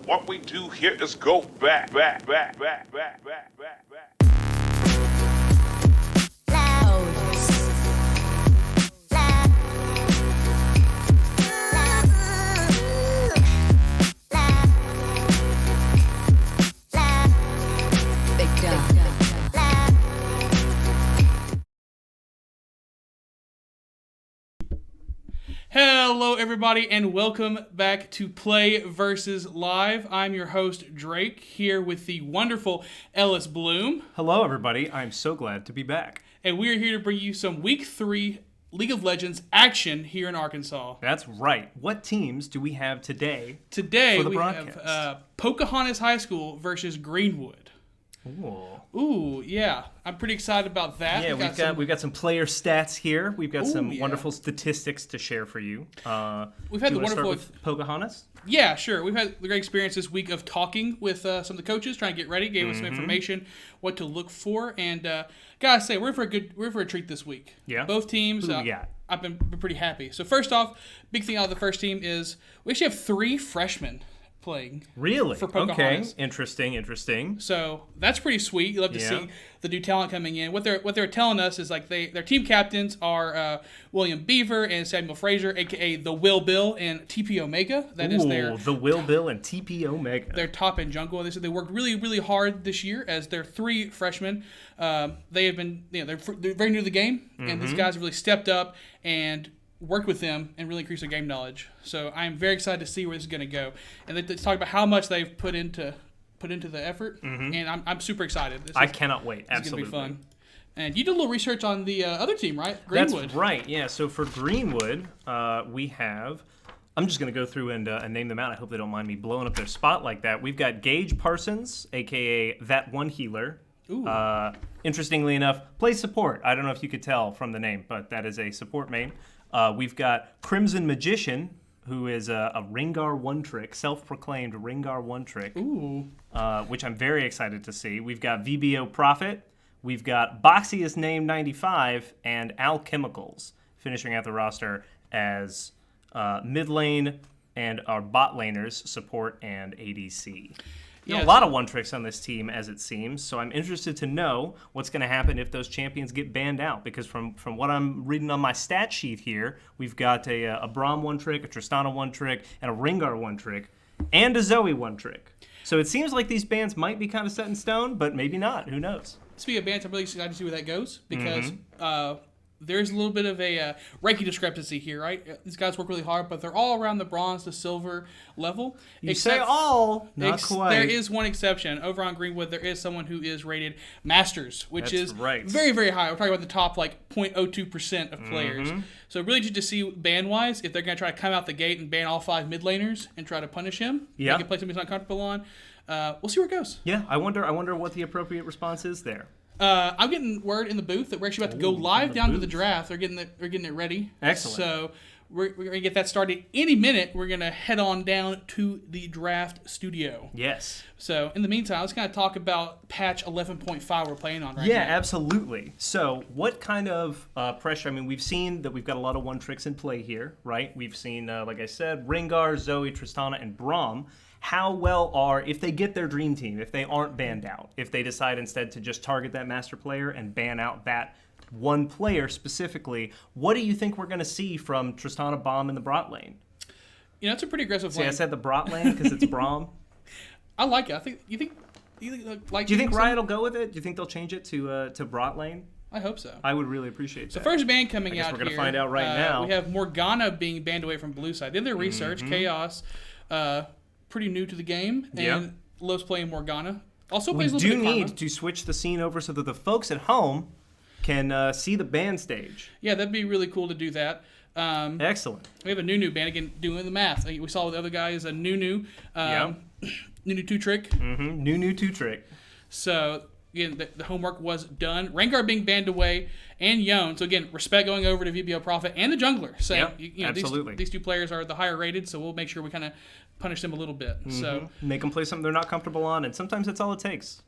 What we do here is go back. Hello, everybody, and welcome back to PlayVS Live. I'm your host, Drake, here with the wonderful Ellis Bloom. Hello, everybody. I'm so glad to be back. And we are here to bring you some Week 3 League of Legends action here in Arkansas. That's right. What teams do we have today? Today, for the we broadcast? have Pocahontas High School versus Greenwood. Ooh, yeah. I'm pretty excited about that. Yeah, we've got some player stats here. We've got some wonderful statistics to share for you. We've had the wonderful start with Pocahontas. Yeah, sure. We've had the great experience this week of talking with some of the coaches, trying to get ready, gave us some information, what to look for, and gotta say we're for a treat this week. Yeah. Both teams. Who do we got? I've been pretty happy. So first off, big thing out of the first team is we actually have 3 freshmen playing. Really? For Pocahontas. Okay. Interesting. So that's pretty sweet. You love to see the new talent coming in. What they're telling us is like their team captains are William Beaver and Samuel Frazier, aka the Will Bill and TP Omega. That is the Will Bill and TP Omega. Their top end jungle. They said they worked really hard this year as their 3 freshmen. They have been they're very new to the game, and these guys have really stepped up and worked with them and really increased their game knowledge. So I'm very excited to see where this is going to go. And they talk about how much they've put into the effort, and I'm super excited. I cannot wait. It's Absolutely. going to be fun. And you did a little research on the other team, right? Greenwood. That's right, yeah. So for Greenwood, we have... I'm just going to go through and name them out. I hope they don't mind me blowing up their spot like that. We've got Gage Parsons, a.k.a. That One Healer. Ooh. Interestingly enough, plays support. I don't know if you could tell from the name, but that is a support main. We've got Crimson Magician, who is a Ringar one-trick, self-proclaimed Ringar one-trick, which I'm very excited to see. We've got VBO Prophet. We've got Boxiest Name 95 and Alchemicals finishing out the roster as mid lane and our bot laners, support and ADC. A lot of one-tricks on this team, as it seems, so I'm interested to know what's going to happen if those champions get banned out, because from what I'm reading on my stat sheet here, we've got a Braum one-trick, a Tristana one-trick, and a Ringar one-trick, and a Zoe one-trick. So it seems like these bans might be kind of set in stone, but maybe not. Who knows? Speaking of bans, I'm really excited to see where that goes, because there's a little bit of a ranking discrepancy here, right? These guys work really hard, but they're all around the bronze to silver level. You say all, not quite. There is one exception. Over on Greenwood, there is someone who is rated Masters, which is right. very, very high. We're talking about the top, 0.02% of players. So really just to see ban-wise, if they're going to try to come out the gate and ban all 5 mid laners and try to punish him, make it play something he's not comfortable on, we'll see where it goes. Yeah, I wonder what the appropriate response is there. I'm getting word in the booth that we're actually about to go live down to the draft. They're getting it ready. Excellent. So we're going to get that started any minute. We're going to head on down to the draft studio. Yes. So in the meantime, let's kind of talk about patch 11.5 we're playing on right now. Yeah, absolutely. So what kind of pressure? I mean, we've seen that we've got a lot of one-tricks in play here, right? We've seen, like I said, Ringar, Zoe, Tristana, and Braum. How well if they get their dream team, if they aren't banned out, if they decide instead to just target that master player and ban out that one player specifically, what do you think we're going to see from Tristana, Bomb in the Brot lane? It's a pretty aggressive lane. See, I said the Brot lane because it's Braum. I like it. Do you think Riot will go with it? Do you think they'll change it to Brot lane? I hope so. I would really appreciate that. So first ban coming out we're going to here, find out right now. We have Morgana being banned away from blue side. They did their research. Chaos, pretty new to the game, and loves playing Morgana. Also plays a little bit of Karma. We do need to switch the scene over so that the folks at home can see the band stage. Yeah, that'd be really cool to do that. Excellent. We have a Nunu band, again, doing the math. We saw with the other guy is a Nunu. Nunu 2-trick. Nunu 2-trick. So, again, the homework was done. Rengar being banned away, and Yone. So, again, respect going over to VBO Prophet and the jungler. So, absolutely. These 2 players are the higher rated, so we'll make sure we kind of punish them a little bit. So make them play something they're not comfortable on, and sometimes that's all it takes.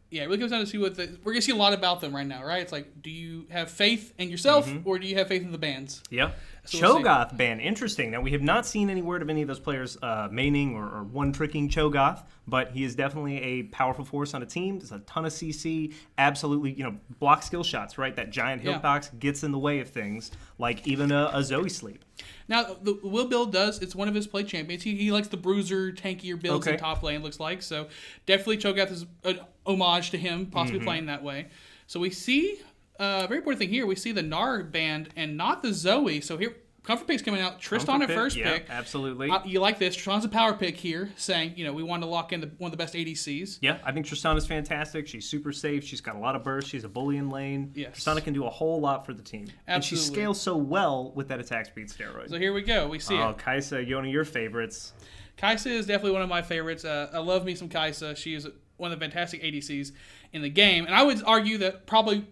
Yeah, it really comes down to see we're going to see a lot about them right now, right? It's like, do you have faith in yourself or do you have faith in the bands? Yeah. So we'll see. Cho'Gath ban, interesting. Now, we have not seen any word of any of those players maining or one-tricking Cho'Gath, but he is definitely a powerful force on a team. There's a ton of CC, absolutely, block skill shots, right? That giant hitbox gets in the way of things, like even a Zoe sleep. Now, the Will build it's one of his play champions. He likes the bruiser, tankier builds in Okay. top lane, looks like. So definitely Cho'Gath is an homage to him, possibly playing that way. So we see, very important thing here, we see the Gnar banned and not the Zoe. So here, comfort pick's coming out. Tristan at first pick. Absolutely. You like this. Tristan's a power pick here, saying, we want to lock in one of the best ADCs. Yeah, I think Tristana is fantastic. She's super safe. She's got a lot of burst. She's a bully in lane. Yes. Tristana can do a whole lot for the team. And she Absolutely. scales so well with that attack speed steroid. So here we go. We see it. Kaisa, one of your favorites. Kaisa is definitely one of my favorites. I love me some Kaisa. She is one of the fantastic ADCs in the game. And I would argue that probably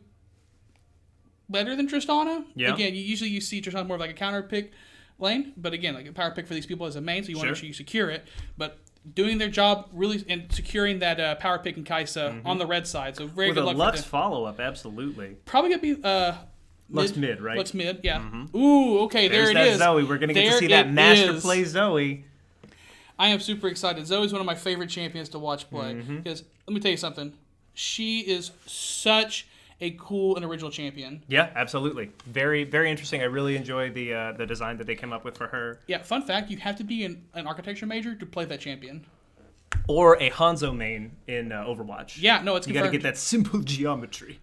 better than Tristana. Yeah. Again, usually you see Tristana more of like a counter pick lane. But again, like a power pick for these people as a main, so you want to make sure you secure it. But doing their job really and securing that power pick in Kaisa on the red side. So very With good a luck Lux for them. follow-up, absolutely. Probably going to be... Lux mid, right? Lux mid, yeah. Ooh, okay, There's there it that is. Zoe. We're going to get to There see that it master is. play Zoe. I am super excited. Zoe's one of my favorite champions to watch play. Because, let me tell you something. She is such a cool and original champion. Yeah, absolutely. Very, very interesting. I really enjoy the design that they came up with for her. Yeah, fun fact, you have to be an architecture major to play that champion. Or a Hanzo main in Overwatch. Yeah, no, it's You got confirmed. to get that simple geometry.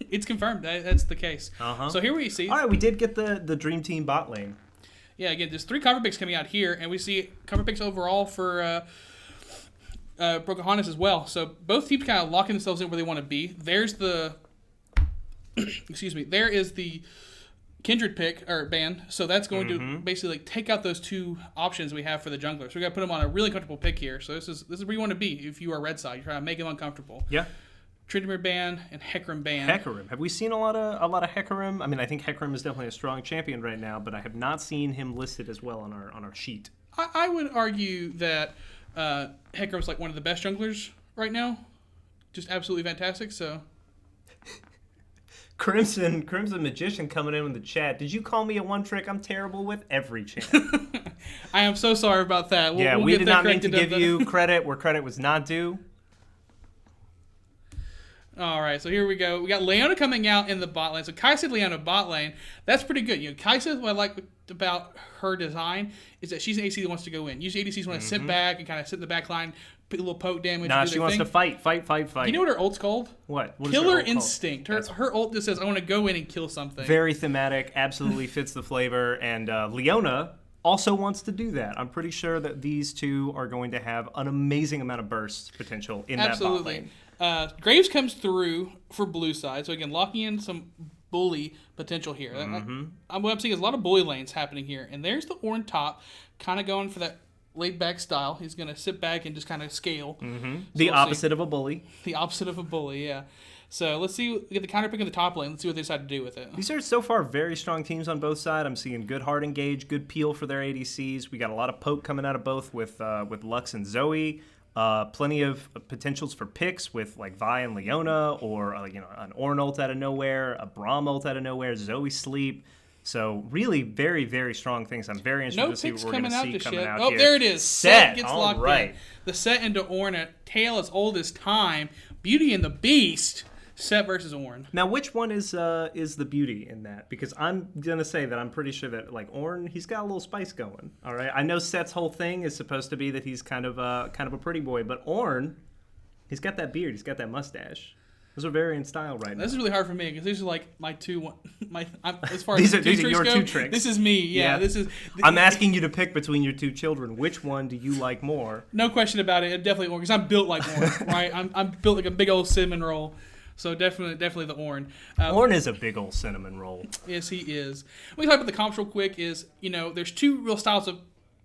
It's confirmed. That's the case. So here we see... All right, we did get the Dream Team bot lane. Yeah, again, there's 3 cover picks coming out here, and we see cover picks overall for Pocahontas as well. So both teams kind of locking themselves in where they want to be. There's the... excuse me. There is the Kindred pick, or ban. So that's going to basically take out those 2 options we have for the jungler. So we got to put them on a really comfortable pick here. So this is where you want to be if you are red side. You're trying to make them uncomfortable. Yeah. Tryndamere ban and Hecarim ban. Hecarim. Have we seen a lot of Hecarim? I mean, I think Hecarim is definitely a strong champion right now, but I have not seen him listed as well on our sheet. I would argue that Hecarim's like one of the best junglers right now. Just absolutely fantastic. So Crimson Magician coming in the chat. Did you call me a one trick? I'm terrible with every champ. I am so sorry about that. We'll we get did that not mean to corrected give up. you credit where credit was not due. All right, so here we go. We got Leona coming out in the bot lane. So Kaisa Leona bot lane. That's pretty good. Kaisa, what I like about her design is that she's an ADC that wants to go in. Usually ADCs want to sit back and kind of sit in the back line, put a little poke damage. Nah, do she their wants thing. to fight. You know what her ult's called? What is her Killer ult called? Instinct. Her ult just says, I want to go in and kill something. Very thematic, absolutely fits the flavor, and Leona also wants to do that. I'm pretty sure that these two are going to have an amazing amount of burst potential in that bot lane. Graves comes through for blue side, so again, locking in some bully potential here. What I'm seeing is a lot of bully lanes happening here, and there's the Ornn top, kind of going for that laid-back style. He's going to sit back and just kind of scale. The opposite of a bully. The opposite of a bully, yeah. So let's see. We get the counter pick in the top lane. Let's see what they decide to do with it. These are so far very strong teams on both sides. I'm seeing good hard engage, good peel for their ADCs. We got a lot of poke coming out of both with Lux and Zoe. Plenty of potentials for picks with like Vi and Leona, or an Ornn ult out of nowhere, a Braum ult out of nowhere, Zoe sleep. So really very, very strong things. I'm very interested to see what we're going to see coming out here. Oh, there it is. Set gets all locked right. in. The Set into Ornn, a tale as old as time. Beauty and the Beast. Set versus Ornn. Now, which one is the beauty in that? Because I'm gonna say that I'm pretty sure that like Ornn, he's got a little spice going. All right, I know Set's whole thing is supposed to be that he's kind of a pretty boy, but Ornn, he's got that beard, he's got that mustache. Those are very in style right now. This is really hard for me because these are like my as far These as are your two tricks. This is me. Yeah. This is. I'm asking you to pick between your two children. Which one do you like more? No question about it. Definitely Ornn because I'm built like Ornn. Right. I'm built like a big old cinnamon roll. So definitely the Ornn. Ornn is a big old cinnamon roll. Yes, he is. We talk about the comps real quick. There's 2 real styles of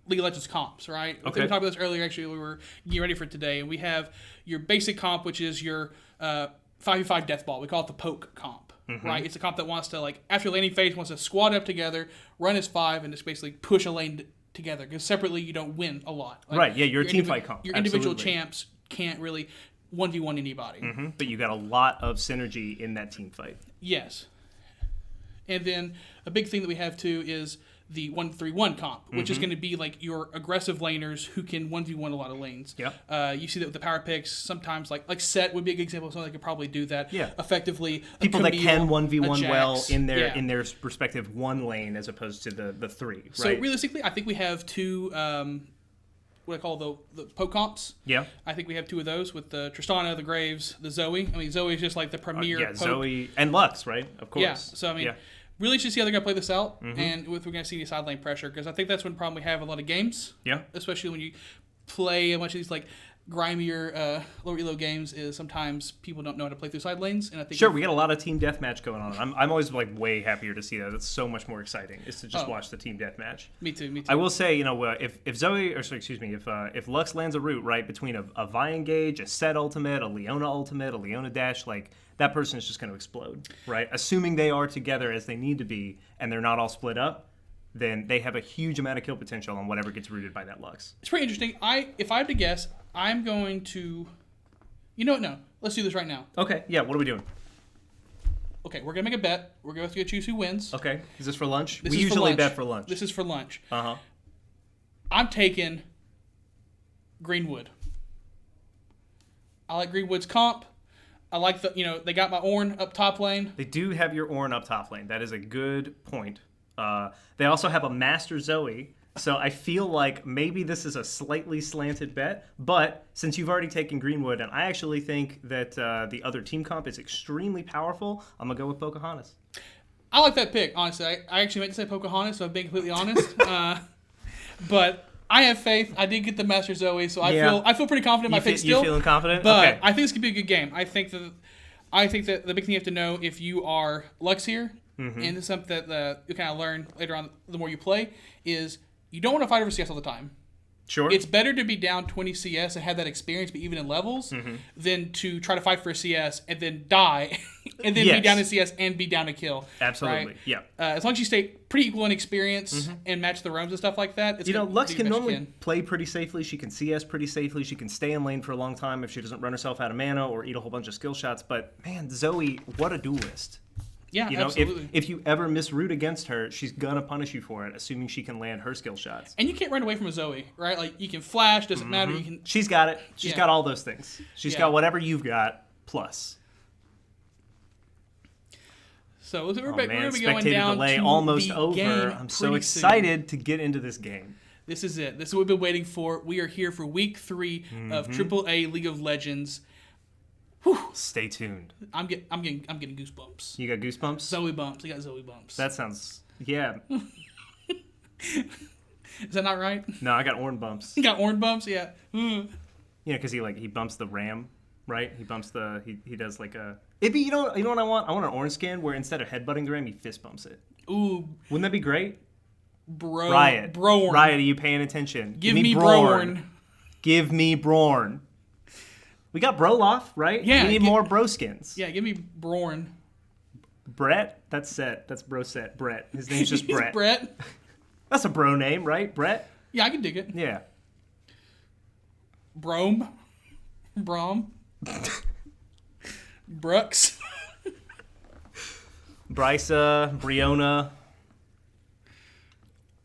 League of Legends comps, right? Okay. We talked about this earlier. Actually, we were getting ready for today, and we have your basic comp, which is your 5v5 death ball. We call it the poke comp, right? It's a comp that wants to after laning phase wants to squad up together, run as 5, and just basically push a lane together. Because separately you don't win a lot. Right? Yeah, you're a team fight comp. Your individual Absolutely. champs can't really 1v1 anybody. But you got a lot of synergy in that team fight. Yes. And then a big thing that we have too is the 1-3-1 comp, which is going to be like your aggressive laners who can 1v1 a lot of lanes. Yeah. You see that with the power picks. Sometimes like Set would be a good example of someone that could probably do that effectively. People that can 1v1 well in their yeah. in their respective one lane as opposed to the three. Right? So realistically, I think we have two. What I call the poke comps. Yeah. I think we have two of those with the Tristana, the Graves, the Zoe. I mean, Zoe is just like the premier. Yeah, poke. Zoe and Lux, right? Of course. Yeah. So I mean, really interested to see how they're gonna play this out, and if we're gonna see any side lane pressure, because I think that's one problem we have in a lot of games. Yeah. Especially when you play a bunch of these like grimier, lower elo games, is sometimes people don't know how to play through side lanes, and I think we got a lot of team deathmatch going on. I'm always like way happier to see that. It's so much more exciting is to just watch the team deathmatch. Me too. I will say, if Zoe, or sorry, excuse me, if Lux lands a route right between a Vi engage, a Set ultimate, a Leona ultimate, a Leona dash, like that person is just going to explode, right? Assuming they are together as they need to be, and they're not all split up, then they have a huge amount of kill potential on whatever gets rooted by that Lux. It's pretty interesting. If I had to guess, I'm going to. You know what? No. Let's do this right now. Okay. Yeah. What are we doing? Okay, we're gonna make a bet. We're going to choose who wins. Okay. Is this for lunch? We usually bet for lunch. This is for lunch. Uh-huh. I'm taking Greenwood. I like Greenwood's comp. I like they got my Ornn up top lane. They do have your Ornn up top lane. That is a good point. They also have a Master Zoe, so I feel like maybe this is a slightly slanted bet, but since you've already taken Greenwood, and I actually think that the other team comp is extremely powerful, I'm going to go with Pocahontas. I like that pick, honestly. I actually meant to say Pocahontas, so I'm being completely honest. But I have faith. I did get the Master Zoe, so I feel pretty confident in my pick still. You feeling confident? But okay. I think this could be a good game. I think that the big thing you have to know if you are Lux here, and this is something that you kind of learn later on the more you play, is you don't want to fight over CS all the time. Sure. It's better to be down 20 CS and have that experience, be even in levels, than to try to fight for a CS and then die, and then be down in CS and be down a kill. Absolutely, right? yeah. As long as you stay pretty equal in experience and match the roams and stuff like that, it's Lux can normally play pretty safely. She can CS pretty safely. She can stay in lane for a long time if she doesn't run herself out of mana or eat a whole bunch of skill shots. But man, Zoe, what a duelist. Yeah, absolutely. If you ever misroute against her, she's gonna punish you for it, assuming she can land her skill shots. And you can't run away from a Zoe, right? Like you can flash, doesn't matter. You can. She's got it. She's got all those things. She's got whatever you've got plus. So we're going spectator down delay to almost the over. game I'm so pretty excited to get into this game. This is it. This is what we've been waiting for. We are here for week 3 of AAA League of Legends. Whew. Stay tuned. I'm getting goosebumps. You got goosebumps? Zoe bumps. I got Zoe bumps. That sounds Is that not right? No, I got Ornn bumps. You got Ornn bumps? Yeah. Because he bumps the ram, right? He bumps he does like a. It'd be you know what I want? I want an Ornn skin where instead of headbutting the ram, he fist bumps it. Ooh. Wouldn't that be great? Riot. Riot, are you paying attention? Give me Broorn. Give me Broorn. We got Broloff, right? Yeah. We need more bro skins. Yeah, give me Broorn. Brett? That's Set. That's bro Set. Brett. His name's just Brett. Brett. That's a bro name, right? Brett? Yeah, I can dig it. Yeah. Brom. Brooks. Brysa, Briona.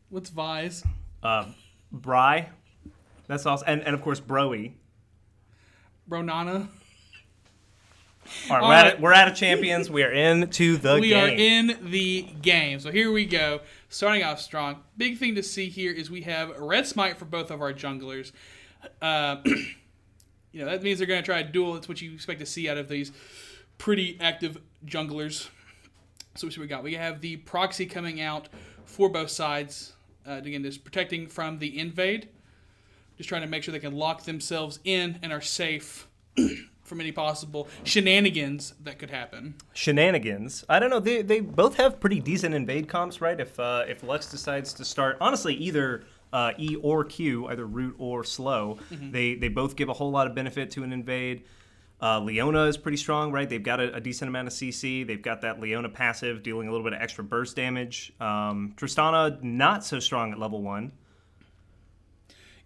What's Vise? Bry. That's awesome. And of course, Broy. Bronana. All right, we're out of champions. We are into the game. We are in the game. So here we go. Starting off strong. Big thing to see here is we have a red smite for both of our junglers. That means they're going to try a duel. It's what you expect to see out of these pretty active junglers. So what we got? We have the proxy coming out for both sides. Again, just protecting from the invade. Just trying to make sure they can lock themselves in and are safe from any possible shenanigans that could happen. Shenanigans? I don't know. They both have pretty decent invade comps, right? If Lux decides to start, honestly, either E or Q, either root or slow, they both give a whole lot of benefit to an invade. Leona is pretty strong, right? They've got a decent amount of CC. They've got that Leona passive dealing a little bit of extra burst damage. Tristana, not so strong at level 1.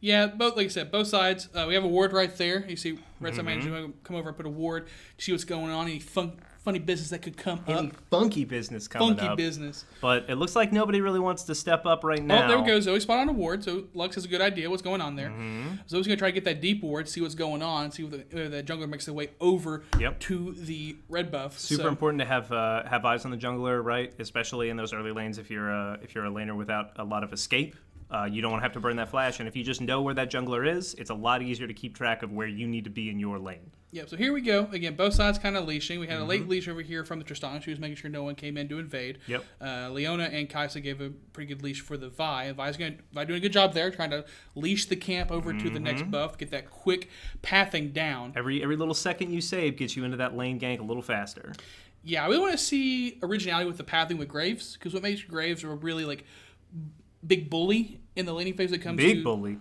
Yeah, both like I said, both sides. We have a ward right there. You see, red side manager come over and put a ward to see what's going on. Any funny business that could come Any up. funky business coming up. Funky business. But it looks like nobody really wants to step up right now. Oh, there we go. Zoe spot on a ward, so Lux has a good idea what's going on there. Zoe's going to try to get that deep ward, see what's going on, see whether the jungler makes their way over to the red buff. Super important to have eyes on the jungler, right? Especially in those early lanes if you're a laner without a lot of escape. You don't want to have to burn that flash, and if you just know where that jungler is, it's a lot easier to keep track of where you need to be in your lane. Yep, so here we go. Again, both sides kind of leashing. We had a late leash over here from the Tristana. She was making sure no one came in to invade. Yep. Leona and Kaisa gave a pretty good leash for the Vi. And Vi doing a good job there, trying to leash the camp over to the next buff, get that quick pathing down. Every little second you save gets you into that lane gank a little faster. Yeah, I really want to see originality with the pathing with Graves, because what makes Graves a really big bully in the laning phase that comes Big bully.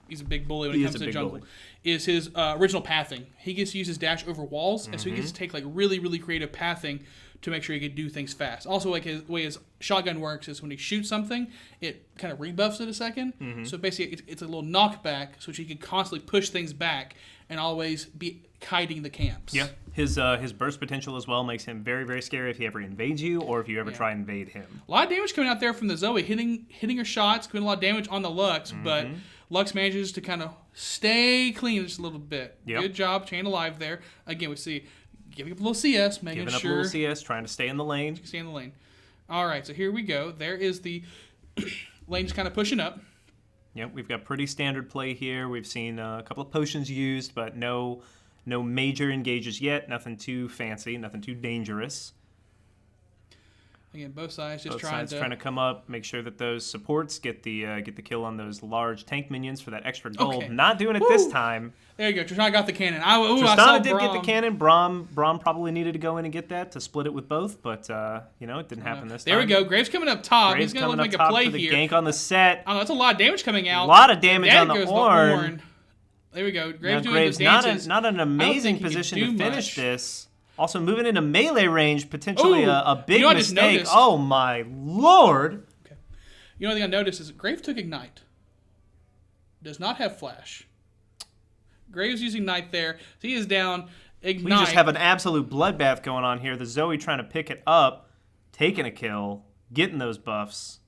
He's a big bully when it comes to jungle. Is his original pathing. He gets to use his dash over walls, and so he gets to take really, really creative pathing to make sure he can do things fast. Also, his way his shotgun works is when he shoots something, it kind of rebuffs it a second. So basically, it's a little knockback, so he can constantly push things back and always be kiting the camps. Yeah. His burst potential as well makes him very, very scary if he ever invades you or if you ever try and invade him. A lot of damage coming out there from the Zoe, hitting her shots, doing a lot of damage on the Lux, but Lux manages to kind of stay clean just a little bit. Yep. Good job, chain alive there. Again, we see giving up a little CS, making Giving sure. up a little CS, trying to stay in the lane. Stay in the lane. All right, so here we go. There is the lane just kind of pushing up. Yep, we've got pretty standard play here. We've seen a couple of potions used, but no major engages yet. Nothing too fancy, nothing too dangerous. Again, both sides just Both trying sides trying to come up, make sure that those supports get the kill on those large tank minions for that extra gold. Okay. Not doing it this time. There you go. Tristana got the cannon. I saw Tristana did Braum. get the cannon. Braum probably needed to go in and get that to split it with both, but it didn't happen this time. There we go. Graves coming up top. Graves He's going to coming make up a top play for the here. gank on the set. I don't know, that's a lot of damage coming out. A lot of damage There on the goes Ornn. There we go. Now, Graves doing Graves the dances. not an amazing think he can position do to finish much. this. Also moving into melee range, potentially Ooh, a big I just mistake. noticed? Oh my lord! Okay. You know, the thing I noticed is Graves took Ignite. Does not have Flash. Graves using Knight there. So he is down. Ignite. We just have an absolute bloodbath going on here. The Zoe trying to pick it up, taking a kill, getting those buffs.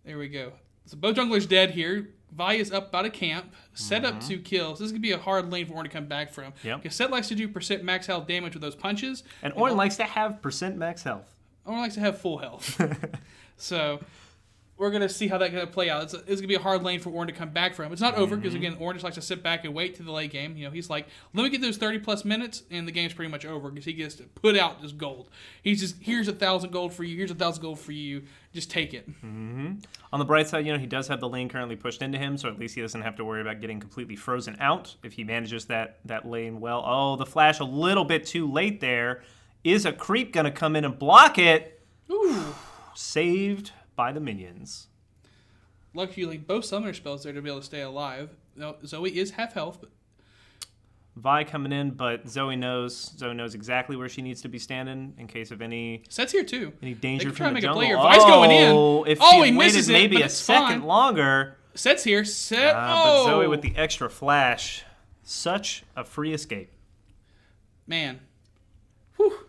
There we go. So both junglers dead here. Vi is up about a camp. Set up 2 kills. This is going to be a hard lane for Ornn to come back from. Yep. Because Set likes to do % max health damage with those punches. And Ornn likes to have % max health. Ornn likes to have full health. So we're going to see how that's going to play out. It's going to be a hard lane for Ornn to come back from. It's not over because, again, Ornn just likes to sit back and wait to the late game. You know, he's like, let me get those 30-plus minutes, and the game's pretty much over because he gets to put out this gold. He's just, here's 1,000 gold for you, here's 1,000 gold for you. Just take it. On the bright side, he does have the lane currently pushed into him, so at least he doesn't have to worry about getting completely frozen out if he manages that lane well. Oh, the flash a little bit too late there. Is a creep going to come in and block it? Ooh. Saved by the minions. Luckily, both summoner spells there to be able to stay alive. Now, Zoe is half health, but Vi coming in, but Zoe knows exactly where she needs to be standing in case of any Set's here too. Any danger They could from try to the make a jungle. play here. Vi's going in. If Oh, she he had waited misses it, maybe but a it's second fine. longer. Set's here. Set. But Zoe with the extra flash. Such a free escape. Man. Whew.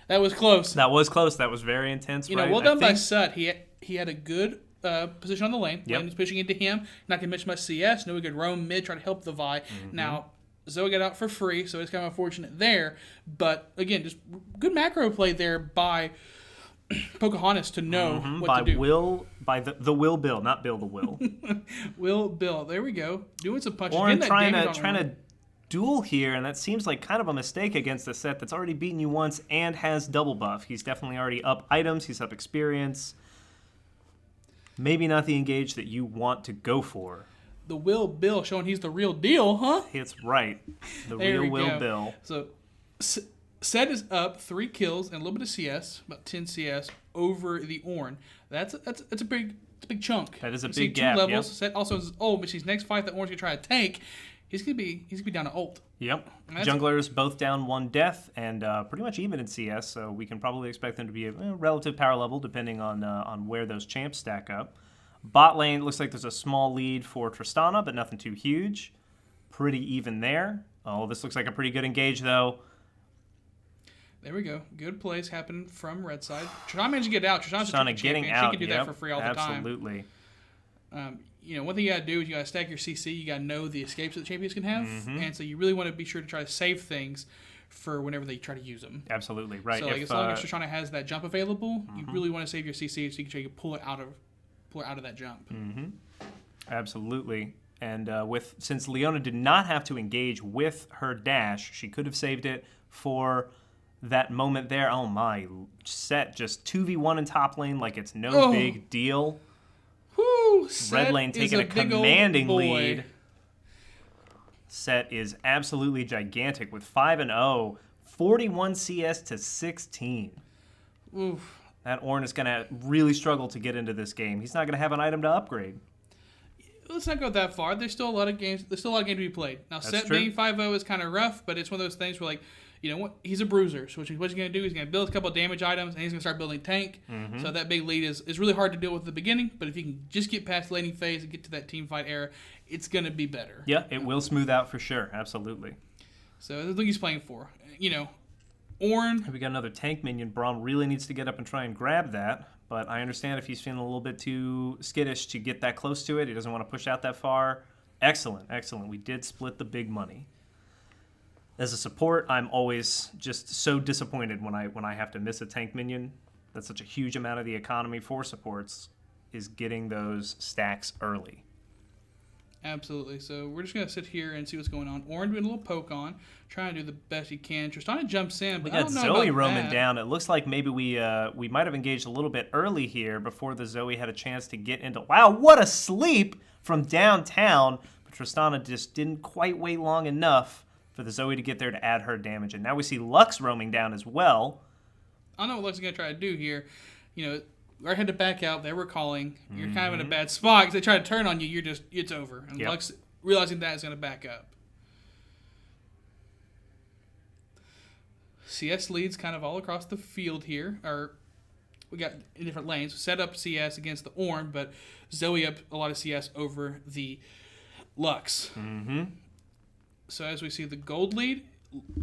That was close. That was close. That was very intense. You know, right? well done I by think- Set. He had a good position on the lane. Yep. Lane was pushing into him. Not going to miss much CS. No, we could roam mid, try to help the Vi. Now, Zoe got out for free, so it's kind of unfortunate there. But, again, just good macro play there by Pocahontas to know what by to do. the Will Bill, not Bill the Will. Will Bill. There we go. Doing some punches. Ornn Getting that damage on trying Ornn. to duel here, and that seems like kind of a mistake against a set that's already beaten you once and has double buff. He's definitely already up items. He's up experience. Maybe not the engage that you want to go for. The Will Bill showing he's the real deal, huh? It's right. The There we real Will go. Bill. So, Set is up 3 kills and a little bit of CS, about 10 CS over the Ornn. That's a big chunk. That is a You see big 2 gap, levels. yep. Set also is but his next fight that Ornn's gonna try to tank, he's gonna be down to ult. Yep. That's- Junglers both down 1 death and pretty much even in CS, so we can probably expect them to be a relative power level depending on where those champs stack up. Bot lane, looks like there's a small lead for Tristana, but nothing too huge. Pretty even there. Oh, this looks like a pretty good engage, though. There we go. Good plays happening from red side. Tristana managed to get out. Tristana's getting out. She can do that for free all the time. Absolutely. One thing you got to do is you got to stack your CC. You got to know the escapes that the champions can have. And so you really want to be sure to try to save things for whenever they try to use them. Absolutely. Right. So as long as Tristana has that jump available, you really want to save your CC so you can try to pull it out of that jump. Absolutely. And since Leona did not have to engage with her dash, she could have saved it for that moment there. Oh my, Set just 2v1 in top lane like it's no big deal. Whew, Red lane taking a commanding lead. Set is absolutely gigantic with 5-0, 41 CS to 16. Oof. That Ornn is going to really struggle to get into this game. He's not going to have an item to upgrade. Let's not go that far. There's still a lot of games. There's still a lot of games to be played. Now, Set being 5-0 is kind of rough, but it's one of those things where, like, you know what? He's a bruiser. So what he's going to do is he's going to build a couple of damage items, and he's going to start building tank. So that big lead is really hard to deal with at the beginning, but if you can just get past laning phase and get to that team fight era, it's going to be better. Yeah, it will smooth out for sure. Absolutely. So that's what he's playing for. Ornn. We got another tank minion. Braum really needs to get up and try and grab that, but I understand if he's feeling a little bit too skittish to get that close to it. He doesn't want to push out that far. Excellent, excellent. We did split the big money. As a support, I'm always just so disappointed when I have to miss a tank minion. That's such a huge amount of the economy for supports, is getting those stacks early. Absolutely. So we're just going to sit here and see what's going on. Ornn doing a little poke on, trying to do the best he can. Tristana jumps in, but we I got don't know Zoe about roaming that. down. It looks like maybe we might have engaged a little bit early here before the Zoe had a chance to get into... Wow, what a sleep from downtown. But Tristana just didn't quite wait long enough for the Zoe to get there to add her damage. And now we see Lux roaming down as well. I don't know what Lux is going to try to do here. Right had to back out. They were calling. You're kind of in a bad spot because they try to turn on you. It's over. And Lux, realizing that, is going to back up. CS leads kind of all across the field here. We got in different lanes. Set up CS against the Ornn, but Zoe up a lot of CS over the Lux. So as we see, the gold lead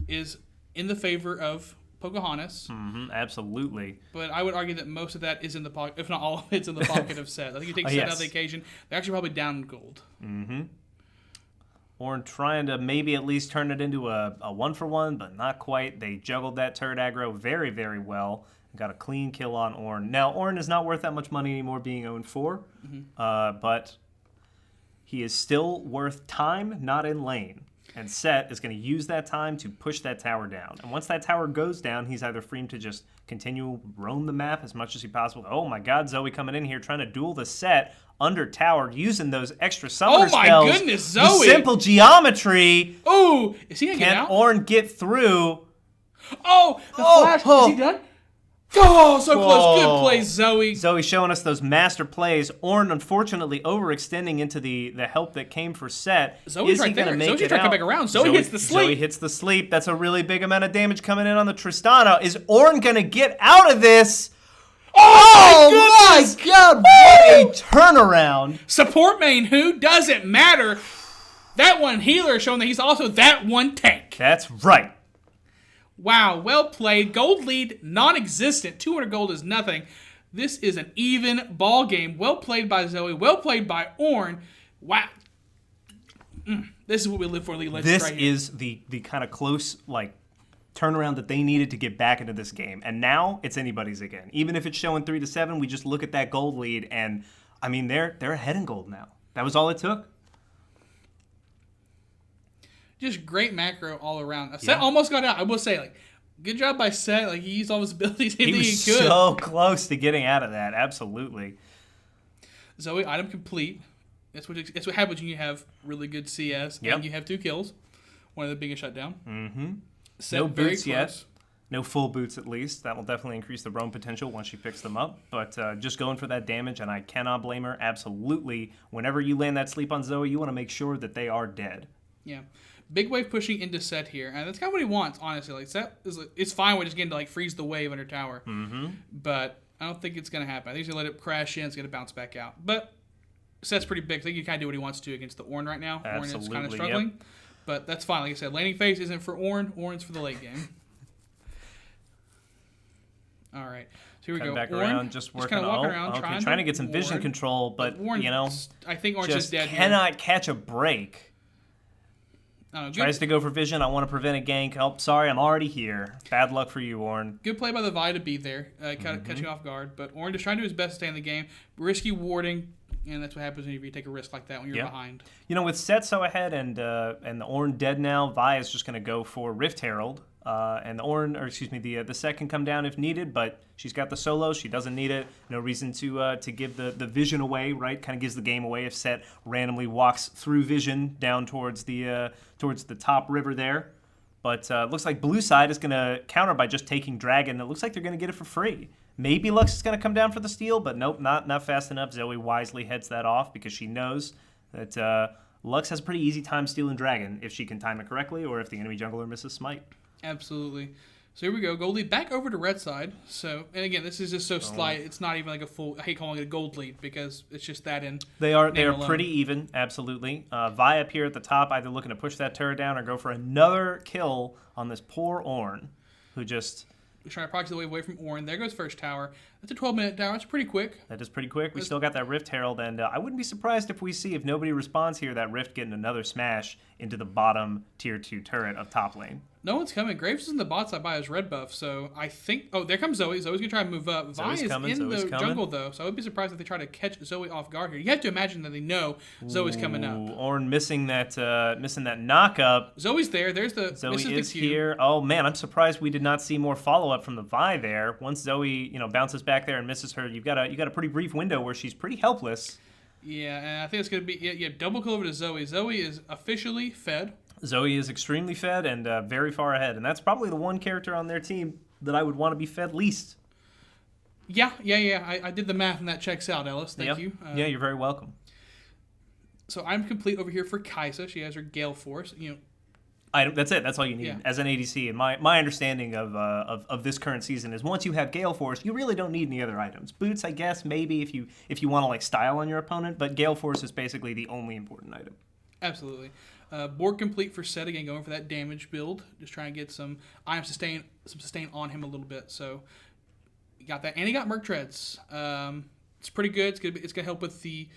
is in the favor of Pocahontas. Absolutely. But I would argue that most of that is in the pocket, if not all of it's in the pocket of Set. I think you take Set out of the occasion, they're actually probably down gold. Ornn trying to maybe at least turn it into a 1-for-1, but not quite. They juggled that turret aggro very, very well. Got a clean kill on Ornn. Now, Ornn is not worth that much money anymore being 0-4, but he is still worth time, not in lane. And Set is going to use that time to push that tower down. And once that tower goes down, he's either free to just continue roam the map as much as he possible. Oh my god, Zoe coming in here trying to duel the Set under tower using those extra summoner spells. Oh my goodness, Zoe! The simple geometry. Oh, is he going to get out? Can Ornn get through? Oh, the flash. Is he done? Oh, so close. Good play, Zoe. Zoe showing us those master plays. Ornn, unfortunately, overextending into the help that came for Set. Zoe's right there. Zoe's trying to come back around. Zoe hits the sleep. Zoe hits the sleep. That's a really big amount of damage coming in on the Tristana. Is Ornn going to get out of this? Oh my god, what a turnaround. Support main who? Doesn't matter. That one healer showing that he's also that one tank. That's right. Wow, well played. Gold lead, non-existent. 200 gold is nothing. This is an even ball game. Well played by Zoe. Well played by Ornn. Wow. This is what we live for, League of Legends. This is the kind of close turnaround that they needed to get back into this game. And now it's anybody's again. Even if it's showing 3-7, we just look at that gold lead and I mean they're ahead in gold now. That was all it took. Just great macro all around. Set almost got out. I will say, good job by Set. He used all his abilities. He was so close to getting out of that. Absolutely. Zoe, item complete. That's what happens when you have really good CS and you have 2 kills. One of the biggest shutdown. Set no very boots close. yet. No full boots at least. That will definitely increase the roam potential once she picks them up. But just going for that damage, and I cannot blame her. Absolutely. Whenever you land that sleep on Zoe, you want to make sure that they are dead. Yeah. Big wave pushing into Set here, and that's kind of what he wants, honestly. Set it's fine with just getting to freeze the wave under tower, but I don't think it's gonna happen. I think he's gonna let it crash in. It's gonna bounce back out. But Set's pretty big. I think he kind of do what he wants to against the Ornn right now. Ornn is kind of Absolutely, struggling. yep. But that's fine. Like I said, laning phase isn't for Ornn. Ornn's for the late game. All right. So here we go. Back Ornn, around, just working kind of walking on. around, Trying to get some vision ward. control, but Ornn, you know, I think Ornn's just dead cannot catch a break. here. Tries to go for vision. I want to prevent a gank. Oh, sorry, I'm already here. Bad luck for you, Ornn. Good play by the Vi to be there, catching off guard. But Ornn just trying to do his best to stay in the game. Risky warding, and that's what happens when you take a risk like that when you're behind. You know, with Set so ahead and the Ornn dead now, Vi is just going to go for Rift Herald. And the Ornn, or excuse me, the Set can come down if needed, but she's got the solo. She doesn't need it. No reason to give the vision away, right? Kind of gives the game away if Set randomly walks through vision down towards the top river there. But looks like blue side is going to counter by just taking Dragon. It looks like they're going to get it for free. Maybe Lux is going to come down for the steal, but nope, not fast enough. Zoe wisely heads that off because she knows that Lux has a pretty easy time stealing Dragon if she can time it correctly or if the enemy jungler misses Smite. Absolutely. So here we go. Gold lead back over to red side. So, and again, this is just so slight. It's not even like a full, I hate calling it a gold lead because it's just that in. They are pretty even, absolutely. Vi up here at the top, either looking to push that turret down or go for another kill on this poor Ornn, who just... We're trying to proxy the wave away from Ornn. There goes first tower. That's a 12-minute tower. It's pretty quick. That is pretty quick. We still got that Rift Herald, and I wouldn't be surprised if we see, if nobody responds here, that Rift getting another smash into the bottom tier 2 turret of top lane. No one's coming. Graves is in the bot side by his red buff, so I think... Oh, there comes Zoe. Zoe's going to try and move up. Vi is in the jungle, though, so I would be surprised if they try to catch Zoe off guard here. You have to imagine that they know Zoe's coming up. Ornn missing that knock-up. Zoe's there. There's the... Zoe is here. Oh, man, I'm surprised we did not see more follow-up from the Vi there. Once Zoe, bounces back there and misses her, you've got a pretty brief window where she's pretty helpless. Yeah, and I think it's going to be... double kill over to Zoe. Zoe is officially fed. Zoe is extremely fed and very far ahead, and that's probably the one character on their team that I would want to be fed least. Yeah. I did the math, and that checks out, Ellis. Thank you. Yeah, you're very welcome. So I'm complete over here for Kaisa. She has her Gale Force. That's it. That's all you need Yeah. as an ADC. And my understanding of this current season is once you have Gale Force, you really don't need any other items. Boots, I guess, maybe if you want to style on your opponent, but Gale Force is basically the only important item. Absolutely. Board complete for Set again, going for that damage build. Just trying to get some sustain on him a little bit. So you got that, and he got Merc Treads. It's pretty good. It's gonna help with the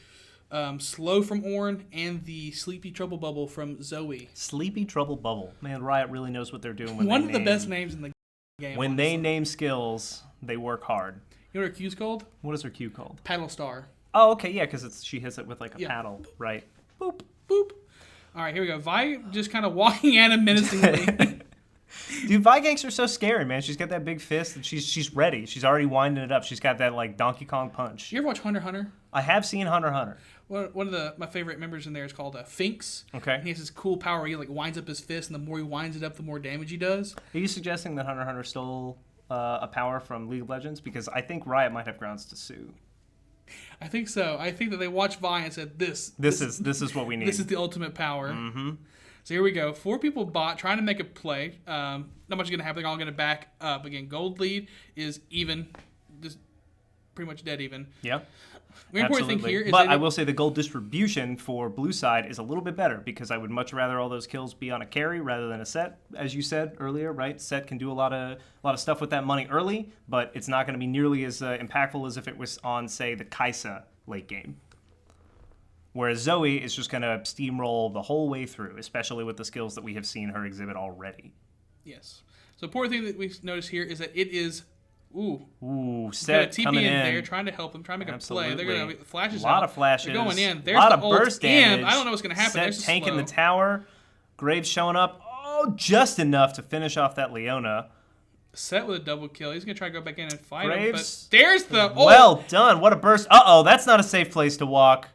slow from Ornn and the Sleepy Trouble Bubble from Zoe. Sleepy Trouble Bubble. Man, Riot really knows what they're doing. When One of the best names in the game. When honestly. they name skills, they work hard. You know what her Q's called? What is her Q called? Paddle Star. Oh, okay, yeah, because she hits it with a paddle, right? Boop, boop. All right, here we go. Vi just kind of walking at him menacingly. Dude, Vi ganks are so scary, man. She's got that big fist, and she's ready. She's already winding it up. She's got that Donkey Kong punch. You ever watch Hunter x Hunter? I have seen Hunter x Hunter. One of my favorite members in there is called Finks. Okay. And he has this cool power where he winds up his fist, and the more he winds it up, the more damage he does. Are you suggesting that Hunter x Hunter stole a power from League of Legends? Because I think Riot might have grounds to sue. I think so. I think that they watched Vi and said, This is what we need. This is the ultimate power. Mm-hmm. So here we go. 4 people bot trying to make a play. Not much is going to happen. They're all going to back up. Again, gold lead is even. Just pretty much dead even. Yeah. The important thing here is but I will say the gold distribution for blue side is a little bit better because I would much rather all those kills be on a carry rather than a Set, as you said earlier, right? Set can do a lot of stuff with that money early, but it's not going to be nearly as impactful as if it was on, say, the Kaisa late game. Whereas Zoe is just going to steamroll the whole way through, especially with the skills that we have seen her exhibit already. Yes. So important thing that we notice here is that it is... Set TP coming in there, trying to help them, trying to make Absolutely. a play. They're going to flashes a lot out. of flashes. They're going in. There's a lot the of ult burst damage. in. I don't know what's going to happen. Set tanking the tower. Graves showing up. Oh, just enough to finish off that Leona. Set with a double kill. He's going to try to go back in and fight Graves, him. But there's the ult. Well done. What a burst. Uh-oh, that's not a safe place to walk.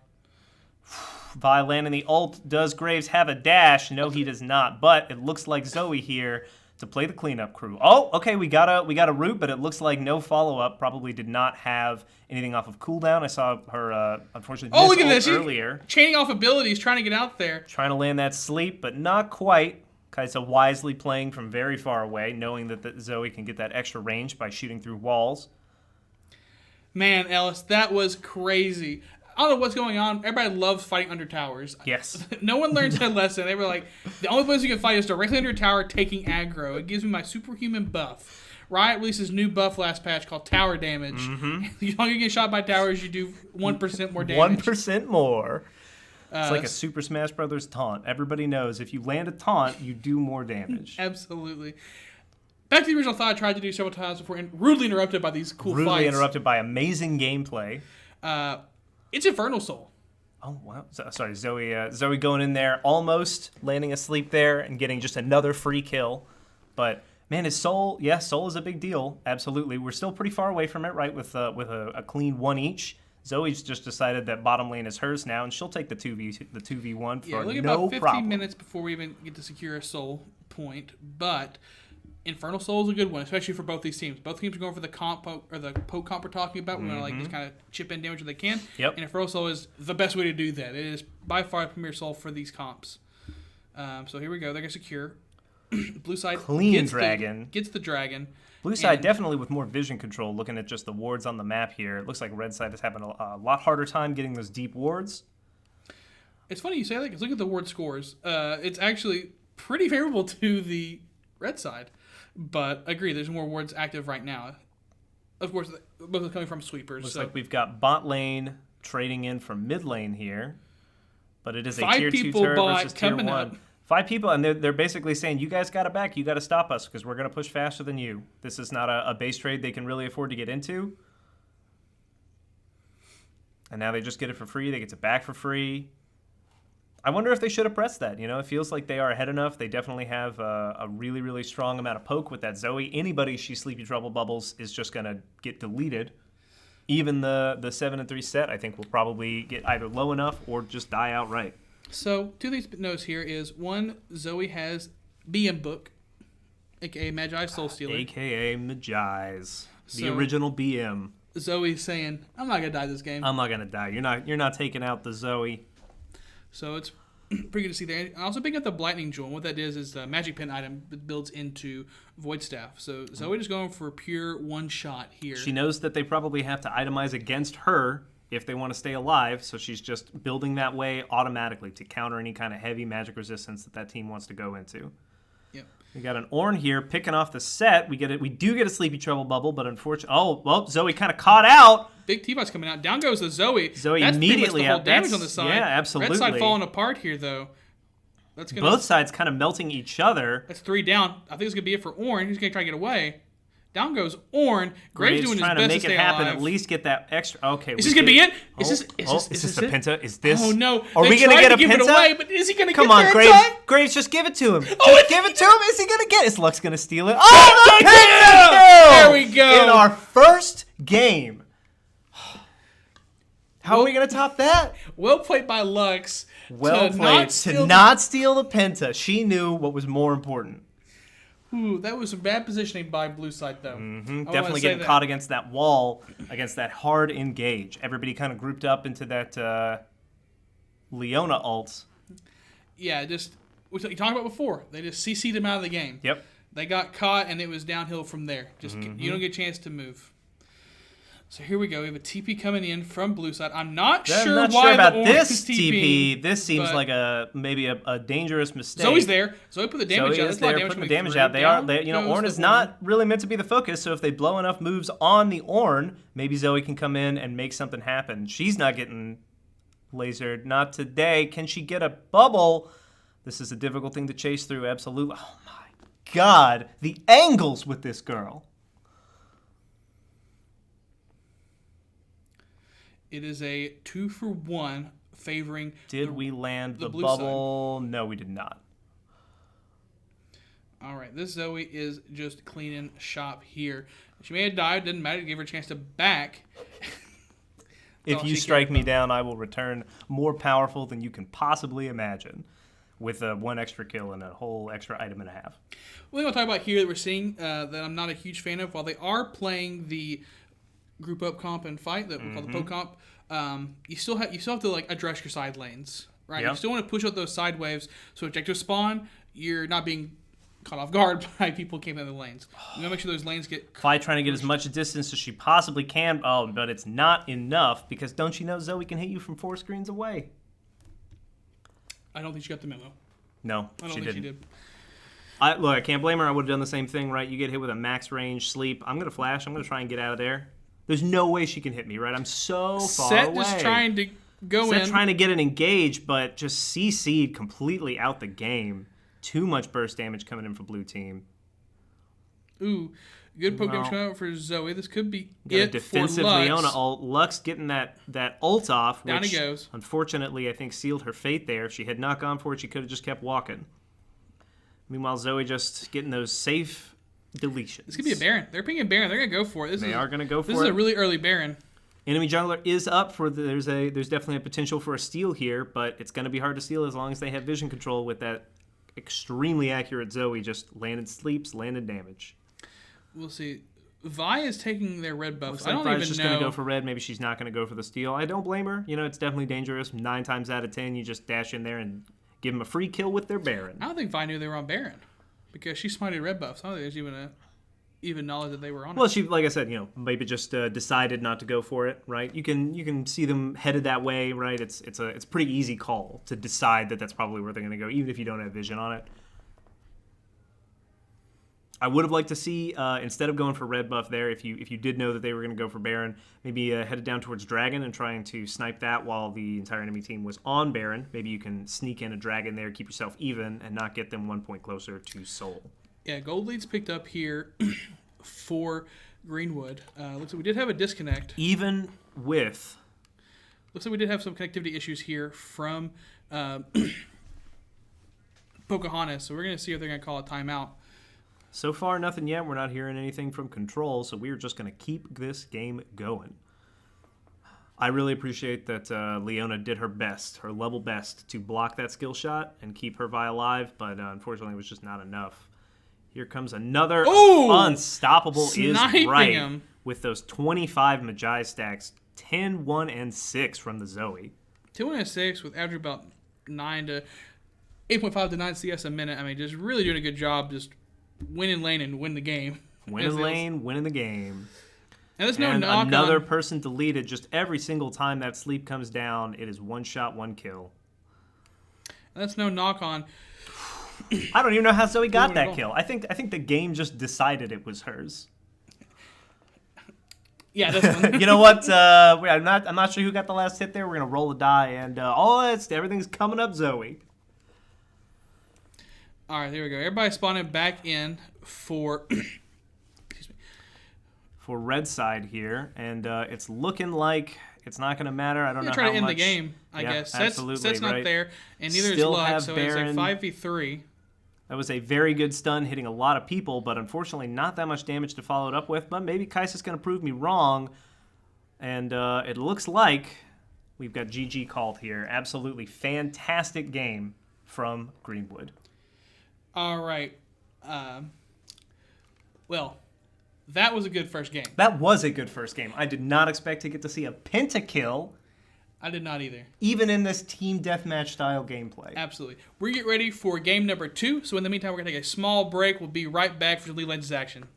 Vi landing the ult. Does Graves have a dash? No, he does not. But it looks like Zoe here to play the cleanup crew. Oh, okay, we got a root, but it looks like no follow-up. Probably did not have anything off of cooldown. I saw her, unfortunately, look at this. earlier. Chaining off abilities, trying to get out there. Trying to land that sleep, but not quite. Kaisa wisely playing from very far away, knowing that Zoe can get that extra range by shooting through walls. Man, Ellis, that was crazy. I don't know what's going on. Everybody loves fighting under towers. Yes. No one learns that lesson. They were like, the only place you can fight is directly under a tower taking aggro. It gives me my superhuman buff. Riot released his new buff last patch called Tower Damage. Mm-hmm. The longer you get shot by towers, you do 1% more damage. 1% more. It's like a Super Smash Brothers taunt. Everybody knows if you land a taunt, you do more damage. Absolutely. Back to the original thought I tried to do several times before, and rudely interrupted by these cool fights. Rudely interrupted by amazing gameplay. It's Infernal Soul. Oh, wow. Sorry, Zoe going in there, almost landing asleep there and getting just another free kill. But, man, his Soul, Soul is a big deal. Absolutely. We're still pretty far away from it, right, with a clean one each. Zoe's just decided that bottom lane is hers now, and she'll take the 2v1 for Yeah, look at no about 15 problem. minutes before we even get to secure a Soul point. But Infernal Soul is a good one, especially for both these teams. Both teams are going for the comp or the poke comp we're talking about. We're going to like just kind of chip in damage where they can. Yep. And Infernal Soul is the best way to do that. It is by far the premier soul for these comps. So here we go. They're going to secure. Blue side Clean gets dragon. Gets the dragon. Blue side definitely with more vision control, looking at just the wards on the map here. It looks like red side is having a lot harder time getting those deep wards. It's funny you say that because look at the ward scores. It's actually pretty favorable to the red side. But agree, there's more wards active right now. Of course, both are coming from sweepers. Looks so. like we've got bot lane trading in from mid lane here. But it is a 5 tier 2 people turret bot versus tier coming 1. up. 5 people, and they're basically saying, you guys got it back. You got to stop us because we're going to push faster than you. This is not a base trade they can really afford to get into. And now they just get it for free. They get it back for free. I wonder if they should have pressed that. You know, it feels like they are ahead enough. They definitely have a really, really strong amount of poke with that Zoe. Anybody she Sleepy Trouble bubbles is just going to get deleted. Even the 7-3 set, I think, will probably get either low enough or just die outright. So, two things to notice here is, one, Zoe has BM Book, a.k.a. Magi Soul Stealer. A.k.a. Magi's. The So- original BM. Zoe's saying, I'm not going to die this game. I'm not going to die. You're not taking out the Zoe. So it's pretty good to see there. And also picking up the Lightning Jewel. And what that is the Magic Pen item that builds into Void Staff. So Zoe is going for a pure one shot here. She knows that they probably have to itemize against her if they want to stay alive, so she's just building that way automatically to counter any kind of heavy magic resistance that team wants to go into. Yep. We got an Ornn here picking off the set. We do get a Sleepy Trouble bubble, but unfortunately, Zoe kind of caught out. Big T-Bot's coming out. Down goes the Zoe. Zoe That's immediately pretty much the whole out. damage on the side. Yeah, absolutely. Red side falling apart here, though. That's gonna. Both sides kind of melting each other. That's 3 down. I think it's gonna be it for Ornn. He's gonna try to get away. Down goes Ornn. Graves doing his trying best to make stay it happen. alive. At least get that extra. Okay. Is this gonna be it? Is this the it? Penta? Is this? Oh no! Are we They gonna tried get to a give Penta? it away, but is he gonna Come get on, there in Graves. time? Graves, just give it to him. Oh, Just give it to him. Is he gonna get? Is Lux gonna steal it? Oh, the Penta Penta kill! kill! There we go. In our first game. How are we gonna top that? Well played by Lux. Well to played. Not To not steal the Penta. She knew what was more important. Ooh, that was some bad positioning by Blue Side, though. Definitely getting caught against that wall, against that hard engage. Everybody kind of grouped up into that Leona ult. Yeah, just what you talked about before. They just CC'd him out of the game. Yep. They got caught, and it was downhill from there. Just you don't get a chance to move. So here we go. We have a TP coming in from Blue Side. I'm not sure why about the Ornn this is TP. This seems but like maybe a dangerous mistake. Zoe's there. Zoe put the damage Zoe out. is There's a lot of there damage putting the coming damage through. out. They Down Ornn goes is the not really meant to be the focus. So if they blow enough moves on the Ornn, maybe Zoe can come in and make something happen. She's not getting lasered. Not today. Can she get a bubble? This is a difficult thing to chase through. Absolutely. Oh my God, the angles with this girl. It is a 2-for-1 favoring. Did we land the blue bubble? No, we did not. All right, this Zoe is just cleaning shop here. She may have died. Didn't matter. Gave her a chance to back. If you strike me down, I will return more powerful than you can possibly imagine, with one extra kill and a whole extra item and a half. One thing I'll talk about here that we're seeing that I'm not a huge fan of, while they are playing the group up comp and fight that we call the poke comp, you still have to like address your side lanes, right? Yeah. You still want to push out those side waves. So objective spawn, you're not being caught off guard by people who came in the lanes. You gotta make sure those lanes get. Vi trying to get as much distance as she possibly can. Oh, but it's not enough because don't you know Zoe can hit you from 4 screens away? I don't think she got the memo. No, I don't she think didn't. she did. Look, I can't blame her. I would have done the same thing, right? You get hit with a max range sleep. I'm going to flash. I'm going to try and get out of there. There's no way she can hit me, right? I'm so far away. Set just trying to go Set in. trying to get an engage, but just CC'd completely out the game. Too much burst damage coming in for blue team. Ooh, good poke damage coming out for Zoe. This could be Got a it defensive for Lux. Leona ult. Lux getting that ult off, Down which he goes. unfortunately I think sealed her fate there. If she had not gone for it, she could have just kept walking. Meanwhile, Zoe just getting those safe deletions. This could be a Baron. They're picking a Baron. They're gonna go for it. They are going to go for it. This is a really early Baron. Enemy jungler is up for there's definitely a potential for a steal here, but it's going to be hard to steal as long as they have vision control with that extremely accurate Zoe just landed sleeps, landed damage. We'll see. Vi is taking their red buff. Looks I like don't Vi's even just know. going to go for red. Maybe she's not going to go for the steal. I don't blame her. You know, it's definitely dangerous. 9 times out of 10, you just dash in there and give them a free kill with their Baron. I don't think Vi knew they were on Baron because she smited red buffs. I don't think there's even knowledge that they were on Well, it. she, like I said, you know, maybe just decided not to go for it, right? You can see them headed that way, right? It's a pretty easy call to decide that that's probably where they're going to go, even if you don't have vision on it. I would have liked to see instead of going for red buff there, if you did know that they were going to go for Baron, maybe headed down towards Dragon and trying to snipe that while the entire enemy team was on Baron. Maybe you can sneak in a Dragon there, keep yourself even, and not get them 1 point closer to Soul. Yeah, gold leads picked up here for Greenwood. Looks like we did have a disconnect. Even with... Looks like we did have some connectivity issues here from Pocahontas, so we're going to see if they're going to call a timeout. So far, nothing yet. We're not hearing anything from Control, so we're just going to keep this game going. I really appreciate that Leona did her best, her level best, to block that skill shot and keep her Vi alive, but unfortunately it was just not enough. Here comes another unstoppable is right him. With those 25 Magi stacks, 10, 1, and 6 from the Zoe. 2 and 6 with average about 8.5 to 9 CS a minute. I mean, just really doing a good job just winning lane and win the game. Winning lane, winning the game. And there's no and knock another on. person deleted just every single time that sleep comes down. It is 1 shot, 1 kill. That's no knock on. I don't even know how Zoe got that Goal. kill. I think the game just decided it was hers. Yeah, this one. You know what? I'm not sure who got the last hit there. We're gonna roll a die, and everything's coming up Zoe. All right, there we go. Everybody spawning back in for For red side here, and it's looking like it's not going to matter. I don't know try how to end much. the game, I guess. Absolutely, Set's not right. there, and neither Still is Lux, have so Baron. it's a 5v3. That was a very good stun, hitting a lot of people, but unfortunately not that much damage to follow it up with. But maybe Kaisa's going to prove me wrong, and it looks like we've got GG called here. Absolutely fantastic game from Greenwood. All right. Well, that was a good first game. That was a good first game. I did not expect to get to see a pentakill, I did not either. even in this team deathmatch style gameplay. Absolutely. We're getting ready for game number 2. So in the meantime, we're going to take a small break. We'll be right back for the League of Legends action.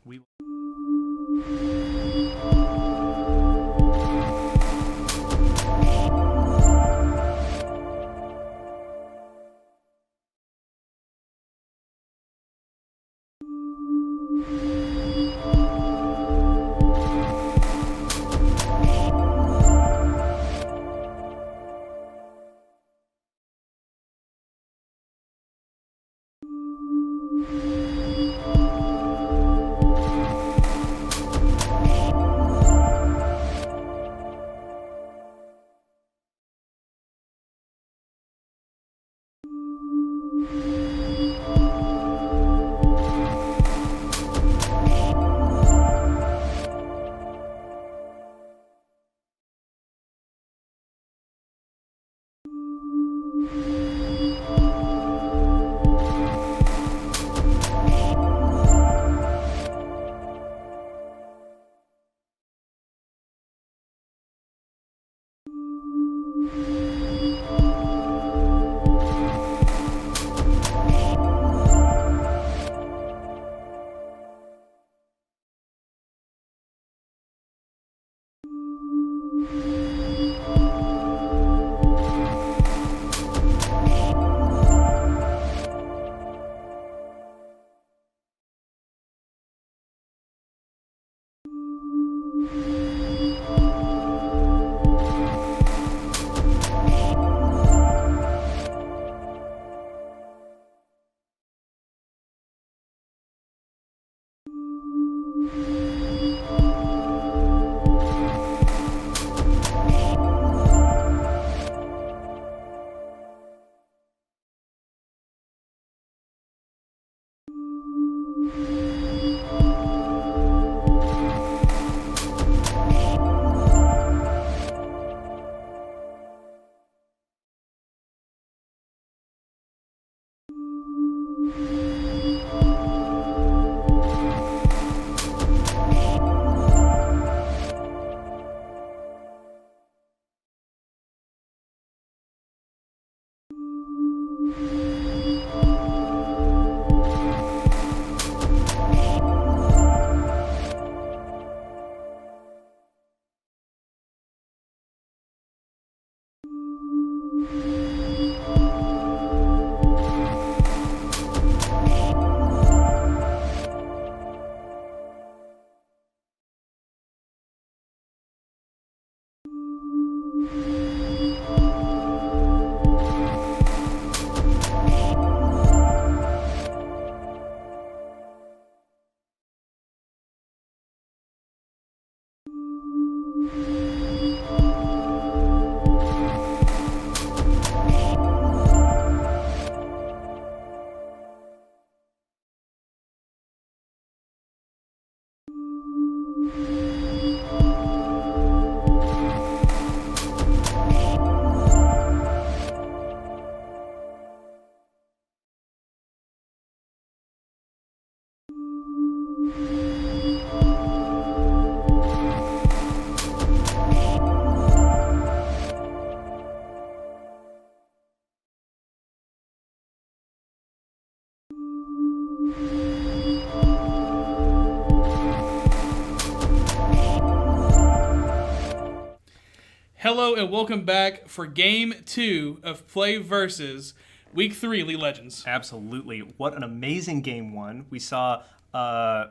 Hello and welcome back for Game 2 of PlayVS Week 3 League of Legends. Absolutely. What an amazing game one. We saw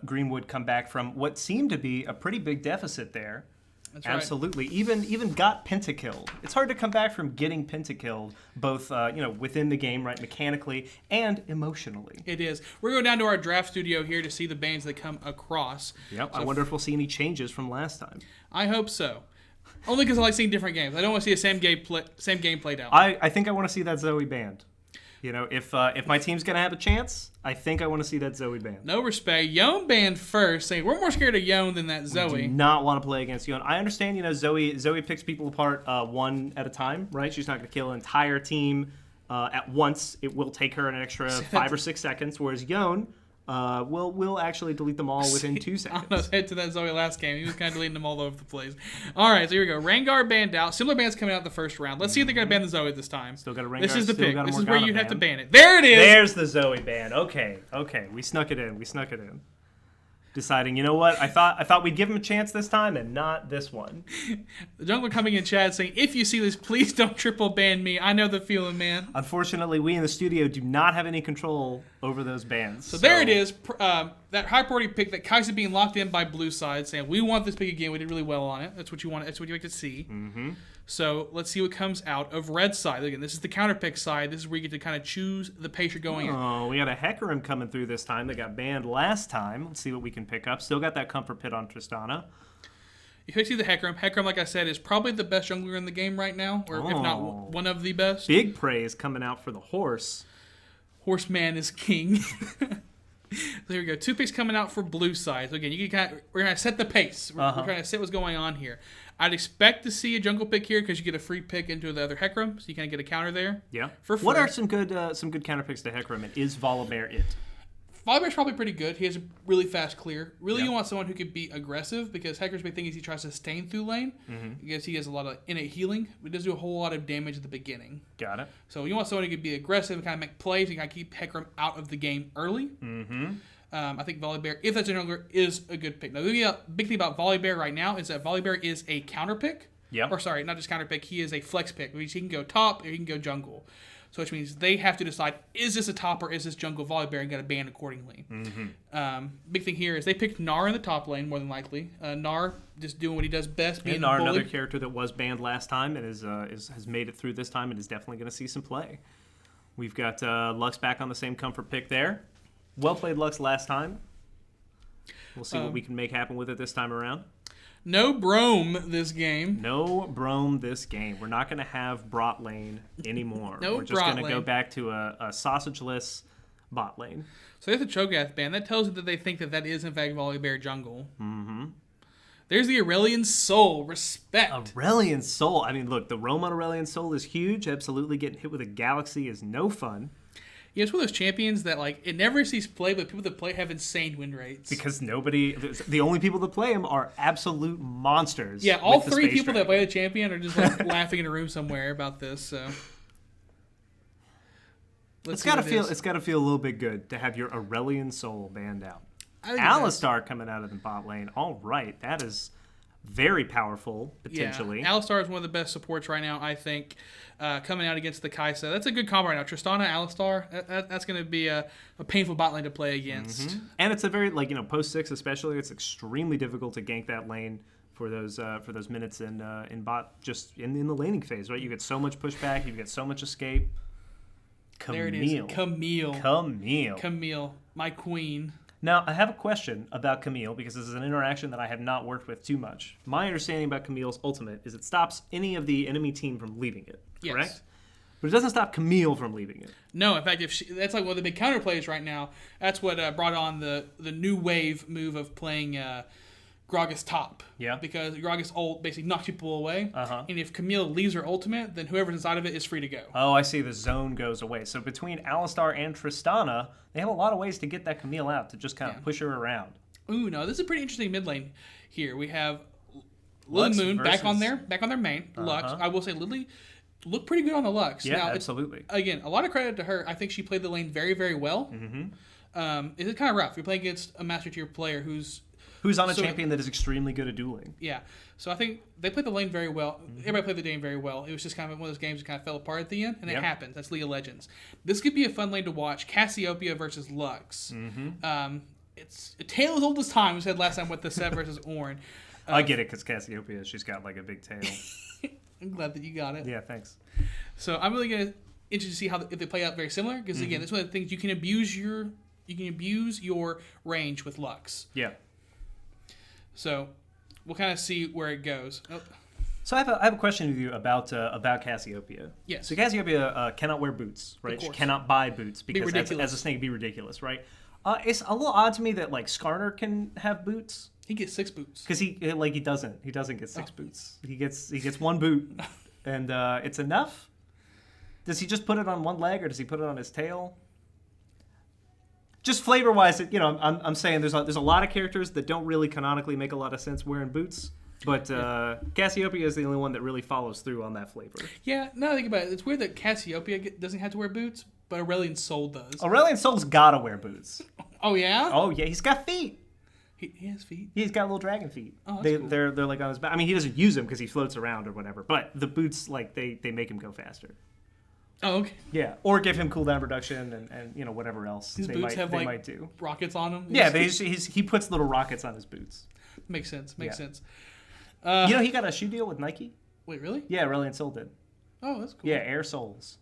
Greenwood come back from what seemed to be a pretty big deficit there. That's right. Absolutely. Even got pentakilled. It's hard to come back from getting pentakilled, both within the game, right, mechanically and emotionally. It is. We're going down to our draft studio here to see the bans that come across. Yep. So I wonder if we'll see any changes from last time. I hope so. Only because I like seeing different games. I don't want to see the same game played out. I think I want to see that Zoe banned. You know, if my team's gonna have a chance, I think I want to see that Zoe banned. No respect. Yone banned first, saying we're more scared of Yone than that Zoe. Do not want to play against Yone. I understand, Zoe picks people apart one at a time, right? She's not gonna kill an entire team at once. It will take her an extra 5 or 6 seconds, whereas Yone will actually delete them all within 2 seconds. I was head to that Zoe last game. He was kind of deleting them all over the place. All right, so here we go. Rengar banned out. Similar bans coming out the first round. Let's see if they're going to ban the Zoe this time. Still got a Rengar. This is the still pick. got a This is Morgana where you have ban. to ban it. There it is. There's the Zoe ban. Okay. We snuck it in. Deciding, you know what? I thought we'd give him a chance this time and not this one. The jungler coming in chat saying, if you see this, please don't triple ban me. I know the feeling, man. Unfortunately, we in the studio do not have any control over those bans. So there it is. That high priority pick that Kaiser being locked in by blue side, saying we want this pick again. We did really well on it. That's what you want. That's what you like to see. Mm-hmm. So let's see what comes out of red side. Again, this is the counter pick side. This is where you get to kind of choose the pace you're going in. Oh, we got a Hecarim coming through this time that got banned last time. Let's see what we can pick up. Still got that comfort pit on Tristana. If you see the Hecarim, like I said, is probably the best jungler in the game right now, or if not one of the best. Big praise coming out for the horse. Horseman is king. So here we go. 2 picks coming out for blue side. So again, we're going to set the pace. We're trying to set what's going on here. I'd expect to see a jungle pick here because you get a free pick into the other Hecarim, so you kind of get a counter there. Yeah. For free. What are some good counter picks to Hecarim? And is Volibear it? Volibear's probably pretty good. He has a really fast clear. Really, you want someone who could be aggressive because Hecarim's big thing is he tries to sustain through lane because he has a lot of innate healing. He does do a whole lot of damage at the beginning. Got it. So you want someone who could be aggressive and kind of make plays and kind of keep Hecarim out of the game early. Mm-hmm. I think Volibear, if that's a jungler, is a good pick. Now, the big thing about Volibear right now is that Volibear is a counter pick. Yep. Or sorry, not just counter pick. He is a flex pick, which he can go top or he can go jungle. So which means they have to decide, is this a top or is this jungle Volibear, and got to ban accordingly. Mm-hmm. Big thing here is they picked Gnar in the top lane, more than likely. Gnar just doing what he does best, being Gnar, bully. another character that was banned last time and has made it through this time and is definitely going to see some play. We've got Lux back on the same comfort pick there. Well played Lux last time. We'll see what we can make happen with it this time around. No Brome this game. No Brome this game. We're not going to have bot lane anymore. No We're just going to Brot go lane. back to a sausageless bot lane. So there's a Cho'Gath ban. That tells you that they think that is, in fact, Volibear jungle. Mm-hmm. There's the Aurelion Soul. Respect. Aurelion Soul. I mean, look, the roam on Aurelion Soul is huge. Absolutely getting hit with a Galaxy is no fun. Yeah, it's one of those champions that, like, it never sees play, but people that play have insane win rates. Because the only people that play him are absolute monsters. Yeah, all with the 3 Space people Dragon. that play the champion are just like laughing in a room somewhere about this. So It's got to feel a little bit good to have your Aurelion Soul banned out. I think Alistar coming out of the bot lane. All right, that is very powerful potentially. Yeah, Alistar is one of the best supports right now, I think, coming out against the Kai'Sa. That's a good combo right now. Tristana, Alistar, that's going to be a painful bot lane to play against. Mm-hmm. And it's a very, post 6 especially, it's extremely difficult to gank that lane for those minutes in bot, just in the laning phase, right? You get so much pushback, you get so much escape. There it is. Camille, my queen. Now, I have a question about Camille, because this is an interaction that I have not worked with too much. My understanding about Camille's ultimate is it stops any of the enemy team from leaving it, correct? Yes. But it doesn't stop Camille from leaving it. No, in fact, that's like one of the big counter plays right now. That's what brought on the new wave move of playing Gragas top. Yeah. Because Gragas ult basically knocks people away. Uh-huh. And if Camille leaves her ultimate, then whoever's inside of it is free to go. Oh, I see. The zone goes away. So between Alistar and Tristana, they have a lot of ways to get that Camille out, to just kind of push her around. Ooh, no, this is a pretty interesting mid lane here. We have Lily Lux Moon back on versus- their main. Uh-huh. Lux. I will say Lily looked pretty good on the Lux. Yeah, now, absolutely. Again, a lot of credit to her. I think she played the lane very, very well. Mm-hmm. It's kind of rough. You're playing against a Master Tier player who's on a champion that is extremely good at dueling. Yeah. So I think they played the lane very well. Everybody played the game very well. It was just kind of one of those games that kind of fell apart at the end, and it happens. That's League of Legends. This could be a fun lane to watch. Cassiopeia versus Lux. It's a tale as old as time, we said last time with the Set versus Ornn. I get it, because Cassiopeia, she's got like a big tail. I'm glad that you got it. Yeah, thanks. So I'm really interested to see if they play out very similar, because again, it's one of the things you can abuse your range with Lux. Yeah. So we'll kind of see where it goes. Oh. So I have a question with you about Cassiopeia. Yes. So Cassiopeia cannot wear boots, right? She cannot buy boots because as a snake, be ridiculous, right? It's a little odd to me that like Skarner can have boots. He gets 6 boots. Because he doesn't get 6 boots. He gets 1 boot, and it's enough. Does he just put it on one leg, or does he put it on his tail? Just flavor wise, I'm saying there's a lot of characters that don't really canonically make a lot of sense wearing boots, but Cassiopeia is the only one that really follows through on that flavor. Yeah, now that I think about it, it's weird that Cassiopeia doesn't have to wear boots, but Aurelion Sol does. Aurelion Sol's gotta wear boots. Oh yeah? Oh yeah, he's got feet. He has feet. He's got little dragon feet. Oh, that's cool. They're like on his back. I mean, he doesn't use them because he floats around or whatever. But the boots, like they make him go faster. Oh, okay. Yeah, or give him cooldown reduction and whatever else His boots might do. Rockets on them. Yeah, he puts little rockets on his boots. Makes sense. Makes sense. He got a shoe deal with Nike. Wait, really? Yeah, Aurelion Sol did. Oh, that's cool. Yeah, Air Soles.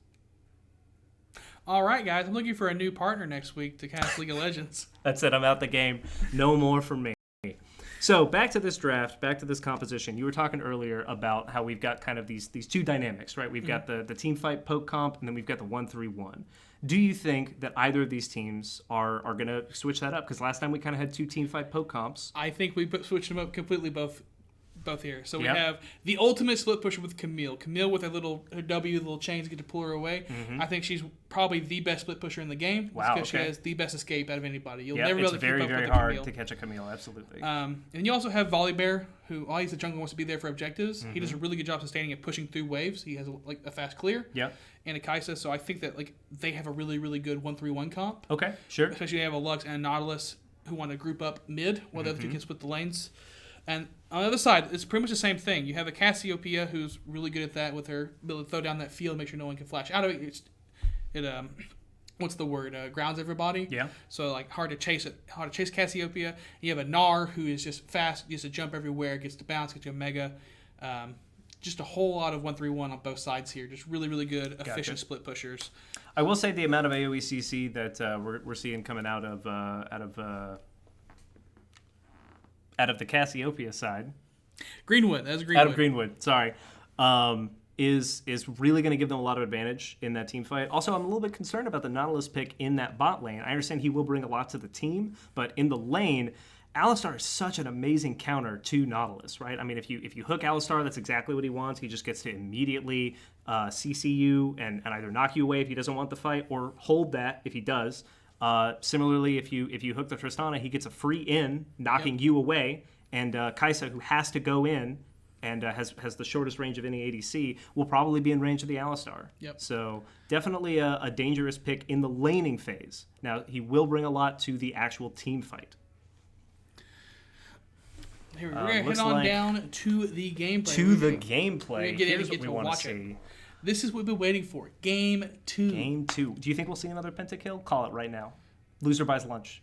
All right, guys. I'm looking for a new partner next week to cast League of Legends. That's it. I'm out the game. No more from me. So back to this draft, back to this composition. You were talking earlier about how we've got kind of these two dynamics, right? We've got the team fight poke comp, and then we've got the 1-3-1. Do you think that either of these teams are going to switch that up? Because last time we kind of had 2 team fight poke comps. I think we switched them up completely both here. So we have the ultimate split pusher with Camille. Camille with her little chains get to pull her away. I think she's probably the best split pusher in the game. Wow, because she has the best escape out of anybody. You'll never be it's able to very, keep up very with hard Camille. to catch a Camille, absolutely. And you also have Volibear, who he's the jungle, wants to be there for objectives. He does a really good job sustaining and pushing through waves. He has a fast clear. Yeah. And a Kaisa, so I think that they have a really, really good 1-3-1 comp. Okay, sure. Especially they have a Lux and a Nautilus who want to group up mid, while the other two can split the lanes. And on the other side, it's pretty much the same thing. You have a Cassiopeia who's really good at that with her ability to throw down that field, make sure no one can flash out of it. What's the word? Grounds everybody. Yeah. So hard to chase Cassiopeia. You have a Gnar who is just fast, gets to jump everywhere, gets to bounce, gets to Omega. Just a whole lot of 1-3-1 on both sides here. Just really, really good, efficient split pushers. I will say the amount of AoE CC that we're seeing coming out of the Cassiopeia side. Greenwood. That's Greenwood. Out of Greenwood, sorry. Is really going to give them a lot of advantage in that team fight. Also, I'm a little bit concerned about the Nautilus pick in that bot lane. I understand he will bring a lot to the team, but in the lane, Alistar is such an amazing counter to Nautilus, right? I mean, if you hook Alistar, that's exactly what he wants. He just gets to immediately CC you and either knock you away if he doesn't want the fight, or hold that if he does. Similarly, if you hook the Tristana, he gets a free in, knocking you away, and Kaisa, who has to go in and has the shortest range of any ADC, will probably be in range of the Alistar. Yep. So definitely a dangerous pick in the laning phase. Now, he will bring a lot to the actual team fight. Here, we're going to head on down to the gameplay. Gameplay. Here's what we want to see. This is what we've been waiting for. Game 2. Game 2. Do you think we'll see another pentakill? Call it right now. Loser buys lunch.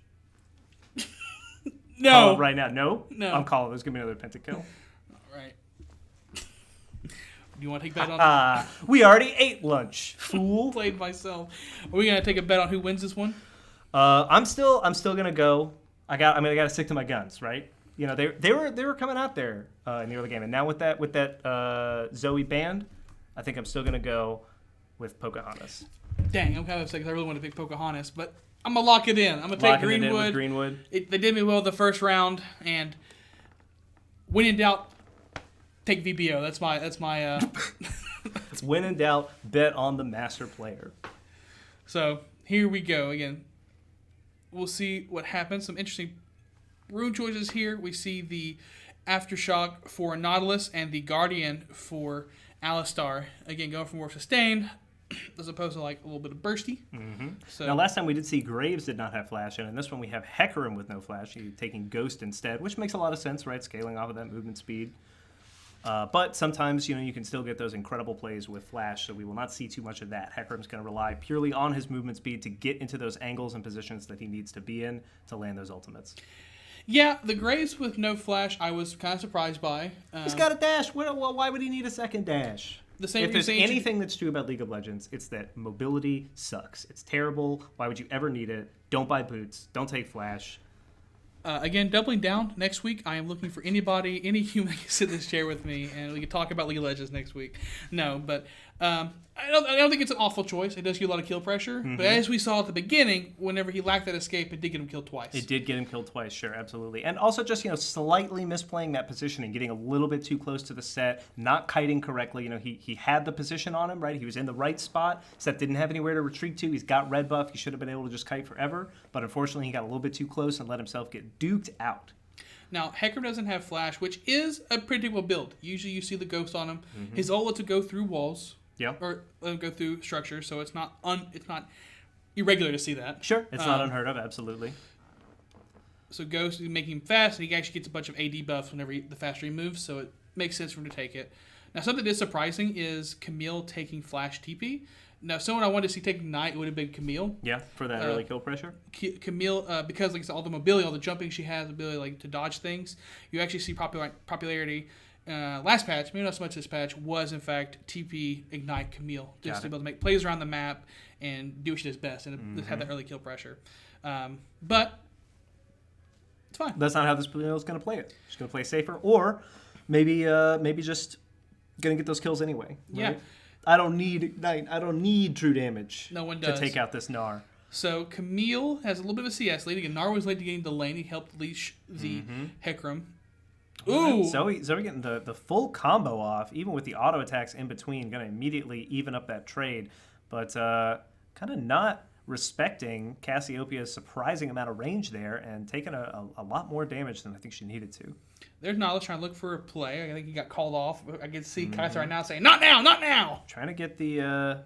No. Call it right now. No? No. I'm calling. There's going to be another pentakill. All right. Do you want to take a bet on that? We already ate lunch, fool. Played myself. Are we going to take a bet on who wins this one? I'm still going to go I got to stick to my guns, right? You know, they were coming out there in the early game, and now with that Zoe band, I think I'm still gonna go with Pocahontas. Dang, I'm kind of upset because I really want to pick Pocahontas, but I'm gonna lock it in. I'm gonna take Greenwood. Greenwood. They did me well the first round, and when in doubt, take VBO. That's my. When in doubt, bet on the master player. So here we go again. We'll see what happens. Some interesting rune choices here. We see the Aftershock for Nautilus and the Guardian for Alistar. Again, going for more sustained as opposed to like a little bit of bursty. Mm-hmm. So now, last time we did see Graves did not have flash, and in this one we have Hecarim with no flash, taking Ghost instead, which makes a lot of sense, right? Scaling off of that movement speed. But sometimes, you can still get those incredible plays with flash, so we will not see too much of that. Hecarim's going to rely purely on his movement speed to get into those angles and positions that he needs to be in to land those ultimates. Yeah, the Graves with no flash, I was kind of surprised by. He's got a dash. Why would he need a second dash? If there's anything that's true about League of Legends, it's that mobility sucks. It's terrible. Why would you ever need it? Don't buy boots. Don't take flash. Again, doubling down, next week I am looking for any human that can sit in this chair with me, and we can talk about League of Legends next week. No, but I don't think it's an awful choice. It does get a lot of kill pressure, but as we saw at the beginning, whenever he lacked that escape, it did get him killed twice. It did get him killed twice, sure, absolutely. And also just, slightly misplaying that positioning, getting a little bit too close to the set, not kiting correctly. He had the position on him, right? He was in the right spot. Set didn't have anywhere to retreat to. He's got red buff. He should have been able to just kite forever, but unfortunately he got a little bit too close and let himself get duked out. Now, Hecarim doesn't have flash, which is a predictable build. Usually you see the ghost on him. His ult to go through walls. Yeah. Or go through structures, so it's not irregular to see that. Sure, it's not unheard of, absolutely. So Ghost is making him fast, and he actually gets a bunch of AD buffs whenever the faster he moves, so it makes sense for him to take it. Now, something that is surprising is Camille taking flash TP. Now, someone I wanted to see taking Knight would have been Camille. Yeah, for that early kill pressure. Camille, because like I said, all the mobility, all the jumping she has, the ability to dodge things, you actually see popularity. Last patch, maybe not so much this patch, was in fact TP Ignite Camille, just to be able to make plays around the map and do what she does best, and have that early kill pressure. But it's fine. That's not how this player is going to play it. She's going to play safer, or maybe just going to get those kills anyway. Right? Yeah. I don't need Ignite. I don't need true damage. No one does to take out this Gnar. So Camille has a little bit of a CS lead. Again, Gnar was late to getting the lane. He helped leash the Hecarim. Ooh! Zoe getting the full combo off, even with the auto attacks in between, going to immediately even up that trade. But kind of not respecting Cassiopeia's surprising amount of range there and taking a lot more damage than I think she needed to. There's Nautilus trying to look for a play. I think he got called off. I can see Kaiser right now saying, "Not now, not now!" Trying to get the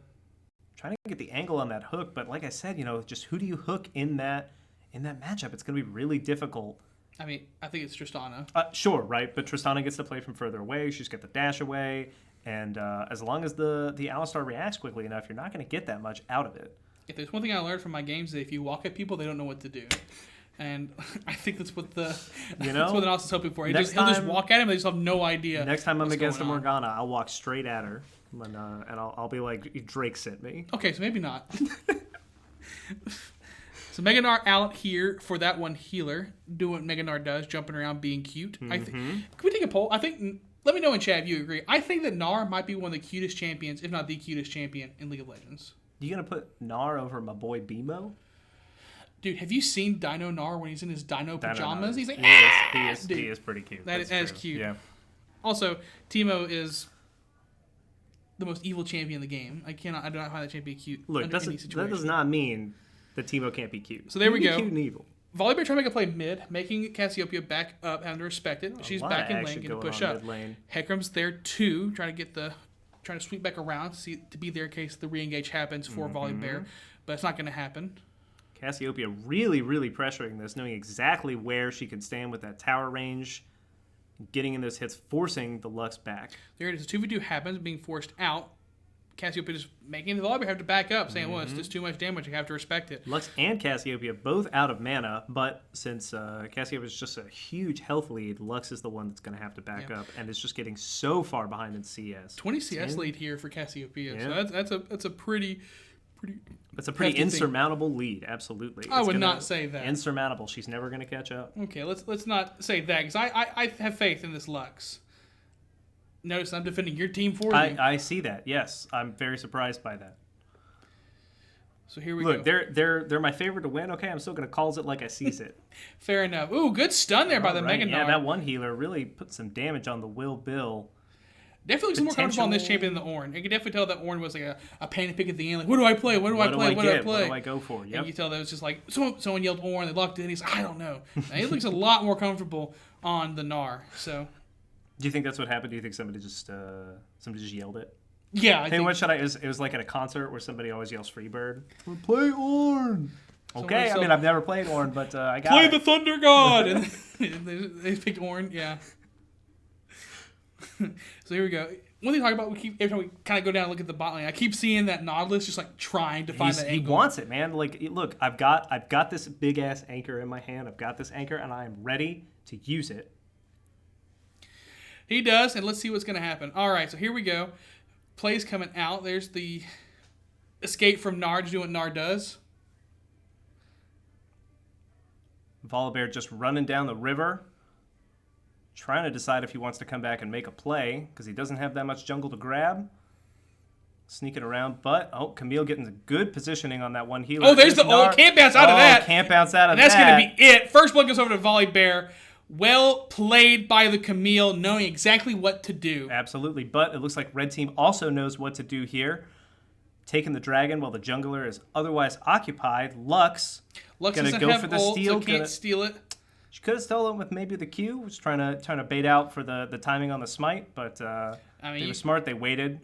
angle on that hook, but like I said, just who do you hook in that matchup? It's going to be really difficult. I mean, I think it's Tristana. Sure, right, but Tristana gets to play from further away. She's got the dash away, and as long as the Alistar reacts quickly enough, you're not going to get that much out of it. If there's one thing I learned from my games, is that if you walk at people, they don't know what to do. And I think that's what that's what the Nautilus is hoping for. He'll just walk at him, and they just have no idea. Next time I'm against a Morgana, I'll walk straight at her, and I'll be like, Drake sent me. Okay, so maybe not. So Meganar out here for that one healer, doing what Meganar does, jumping around, being cute. Can we take a poll? I think. Let me know in chat if you agree. I think that Gnar might be one of the cutest champions, if not the cutest champion in League of Legends. You gonna put Gnar over my boy BMO? Dude, have you seen Dino Gnar when he's in his Dino pajamas? He's like, he is pretty cute. That is cute. Yeah. Also, Teemo is the most evil champion in the game. I do not find that champion cute. Look, that does not mean that Teemo can't be cute. So there we go. Cute and evil. Volibear trying to make a play mid, making Cassiopeia back up, having to respect it. She's back in lane, getting push up. Hecarim's there too, trying to sweep back around to be there in case the re-engage happens for Volibear, but it's not going to happen. Cassiopeia really, really pressuring this, knowing exactly where she could stand with that tower range, getting in those hits, forcing the Lux back. There it is. 2v2 happens, being forced out. Cassiopeia just making the Volibear have to back up, saying, well, it's just too much damage. You have to respect it. Lux and Cassiopeia both out of mana, but since Cassiopeia is just a huge health lead, Lux is the one that's going to have to back up, and it's just getting so far behind in CS. 20 CS lead here for Cassiopeia, so that's a pretty It's a pretty hefty thing. insurmountable lead. Absolutely. I It's would gonna- not say that. Insurmountable. She's never going to catch up. Okay, let's not say that because I have faith in this Lux. Notice I'm defending your team for you. I see that. Yes, I'm very surprised by that. So here we Look, go. they're my favorite to win. Okay, I'm still going to calls it like I sees it. Fair enough. Ooh, good stun there by the Right, Mega yeah, Gnar. that one healer really put some damage on the Will Bill. Definitely looks more comfortable on this champion than the Ornn. You can definitely tell that Ornn was like a panic pick at the end. Like, what do I play? What do I play? What do I play? What do I go for? Yep. And you tell that it was just like someone yelled Ornn, they locked in. He's like, I don't know. And he looks a lot more comfortable on the Gnar. So, Do you think that's what happened? Do you think somebody just yelled it? yeah, I Hey, think what should I? It was like at a concert where somebody always yells "Freebird." Play Ornn. Okay, I mean I've never played Ornn, but I got play it. the Thunder God. And they picked Ornn. Yeah. So here we go. One thing to talk about, every time we kind of go down and look at the bot lane, I keep seeing that Nautilus just like trying to find that He angle. wants it, man. Like, look, I've got this big ass anchor in my hand. I've got this anchor, and I am ready to use it. He does, and let's see what's going to happen. All right, so here we go. Plays coming out. There's the escape from Gnar to do what Gnar does. Volibear just running down the river, trying to decide if he wants to come back and make a play, because he doesn't have that much jungle to grab. Sneaking around, but, Camille getting good positioning on that one healer. Oh, there's the ult. Can't bounce out of that. Can't bounce out of And that's that. going to be it. First blood goes over to Volibear. Well played by the Camille, knowing exactly what to do. Absolutely, but it looks like Red Team also knows what to do here. Taking the dragon while the jungler is otherwise occupied. Lux Lux gonna doesn't go have for the ult, steal. so can't steal it. She could have stolen with maybe the Q, was trying to bait out for the timing on the smite, but they were smart. They waited.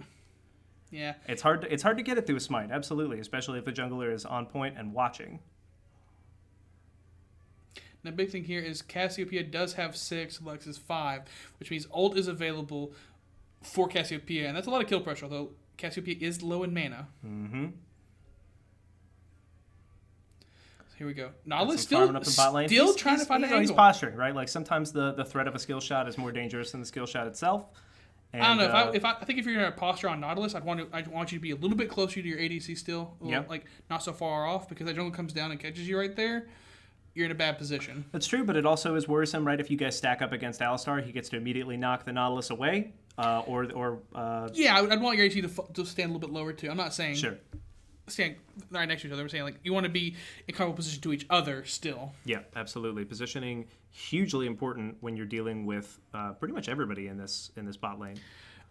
Yeah, It's hard to get it through a smite, absolutely, especially if the jungler is on point and watching. the big thing here is Cassiopeia does have 6, Lux is 5, which means ult is available for Cassiopeia, and that's a lot of kill pressure, although Cassiopeia is low in mana. Mm-hmm. So here we go. Nautilus Farming up the bot lane. still trying to find an He's angle. posturing, right? Like sometimes the threat of a skill shot is more dangerous than the skill shot itself. And, I don't know. I think if you're gonna posture on Nautilus, I want you to be a little bit closer to your ADC still, like not so far off, because that jungle comes down and catches you right there. You're in a bad position. That's true, but it also is worrisome, right? If you guys stack up against Alistar, he gets to immediately knock the Nautilus away, Yeah, I'd want your ADC to stand a little bit lower too. I'm not saying stand right next to each other. I'm saying like you want to be in comfortable position to each other still. Yeah, absolutely. Positioning hugely important when you're dealing with pretty much everybody in this bot lane.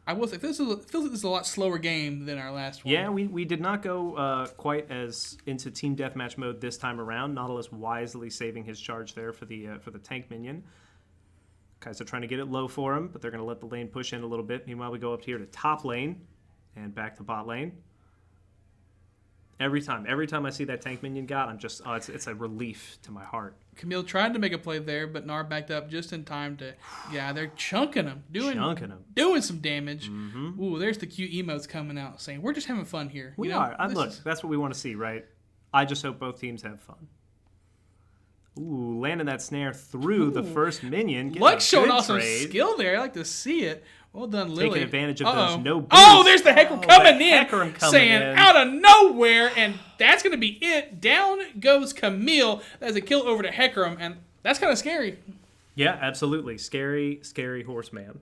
I will say, it feels like this is a lot slower game than our last one. Yeah, we did not go quite as into team deathmatch mode this time around. Nautilus wisely saving his charge there for the tank minion. Kai'Sa trying to get it low for him, but they're going to let the lane push in a little bit. Meanwhile, we go up here to top lane and back to bot lane. Every time I see that tank minion got, I'm just it's a relief to my heart. Camille tried to make a play there, but Gnar backed up just in time to. Yeah, they're chunking him, doing some damage. Mm-hmm. Ooh, there's the cute emotes coming out saying we're just having fun here. We are. Look, that's what we want to see, right? I just hope both teams have fun. Ooh, landing that snare through the first minion. Lux showing off some skill there. I like to see it. Well done, Lily. Taking advantage of those no boots. Oh, there's the Hecarim coming in, saying in. out of nowhere, and that's going to be it. Down goes Camille. That's a kill over to Hecarim, and that's kind of scary. Yeah, absolutely. Scary, scary horseman.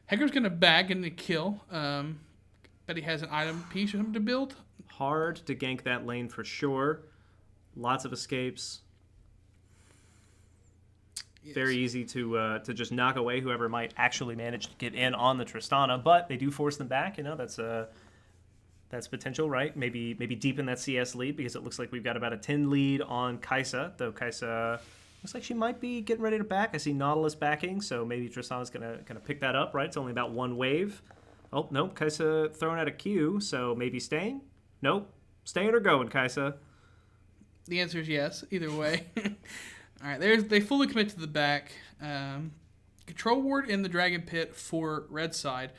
Hecarim's going to back and kill. But he has an item piece for him to build. Hard to gank that lane for sure. Lots of escapes. Yes. Very easy to just knock away whoever might actually manage to get in on the Tristana, but they do force them back. You know, that's potential, right? Maybe deepen that CS lead, because it looks like we've got about a 10 lead on Kai'Sa, though Kai'Sa looks like she might be getting ready to back. I see Nautilus backing, so maybe Tristana's gonna pick that up, right? It's only about one wave. Oh, nope, Kai'Sa throwing out a Q, so maybe staying? Nope. Staying or going, Kai'Sa? The answer is yes, either way. All right, they fully commit to the back. Control ward in the Dragon Pit for red side.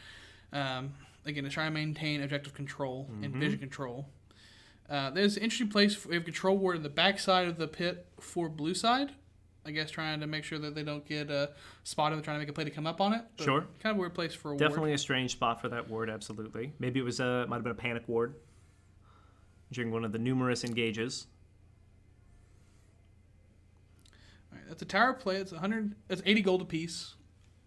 Again, to try and maintain objective control and vision control. There's an interesting place. We have control ward in the back side of the pit for blue side. I guess trying to make sure that they don't get spotted trying to make a play to come up on it. But sure. Kind of a weird place for a ward. Definitely a strange spot for that ward, absolutely. Maybe it was might have been a panic ward. during one of the numerous engages. All right, that's a tower play. It's 100. It's 80 gold apiece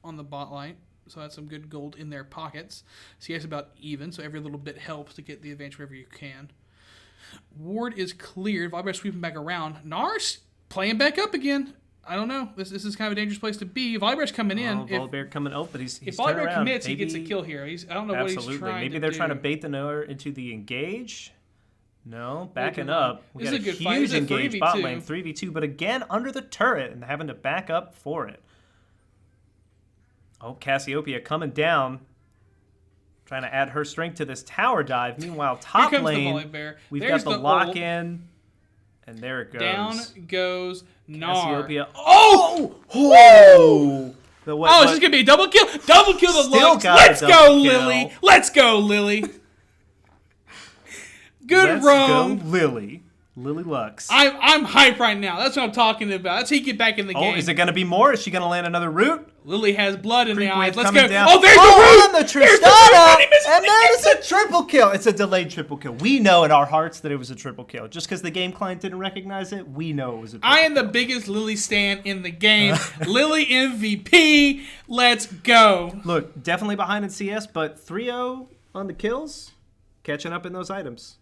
on the bot line. So that's some good gold in their pockets. CS about even, so every little bit helps to get the advantage wherever you can. Ward is cleared. Volibear sweeping back around. Nars playing back up again. I don't know. This is kind of a dangerous place to be. Volibear's coming in. Volibear coming up, but he's if turned Volibear around. commits, Maybe, he gets a kill here. I don't know what he's trying Maybe to they're do. trying to bait the Noah into the engage. No, backing Good up. We This got is a a good fight. huge This is a engage bot 3v2. lane, 3v2, but again under the turret and having to back up for it. Oh, Cassiopeia coming down, trying to add her strength to this tower dive. Meanwhile, top Here comes lane, the Volibear. we've There's got the ult. lock in, and there it goes. Down goes Nar. Cassiopeia. Oh! Whoa! Oh, it's just going to be a double kill. Double kill the Still Lux. got a Let's go, double kill. Lily. Let's go, Lily. Good Let's roam. go, Lily. Lily Lux. I'm hype right now. That's what I'm talking about. That's how you get back in the game. Oh, is it going to be more? Is she going to land another root? Lily has blood in the Creep eyes. wave Let's coming go. down. Oh, there's on the root. the There's the Tristana, root. He misses and it. then it's a triple kill. It's a delayed triple kill. We know in our hearts that it was a triple kill. Just because the game client didn't recognize it, we know it was a triple I am kill. the biggest Lily stan in the game. Lily MVP. Let's go. Look, definitely behind in CS, but 3-0 on the kills, catching up in those items.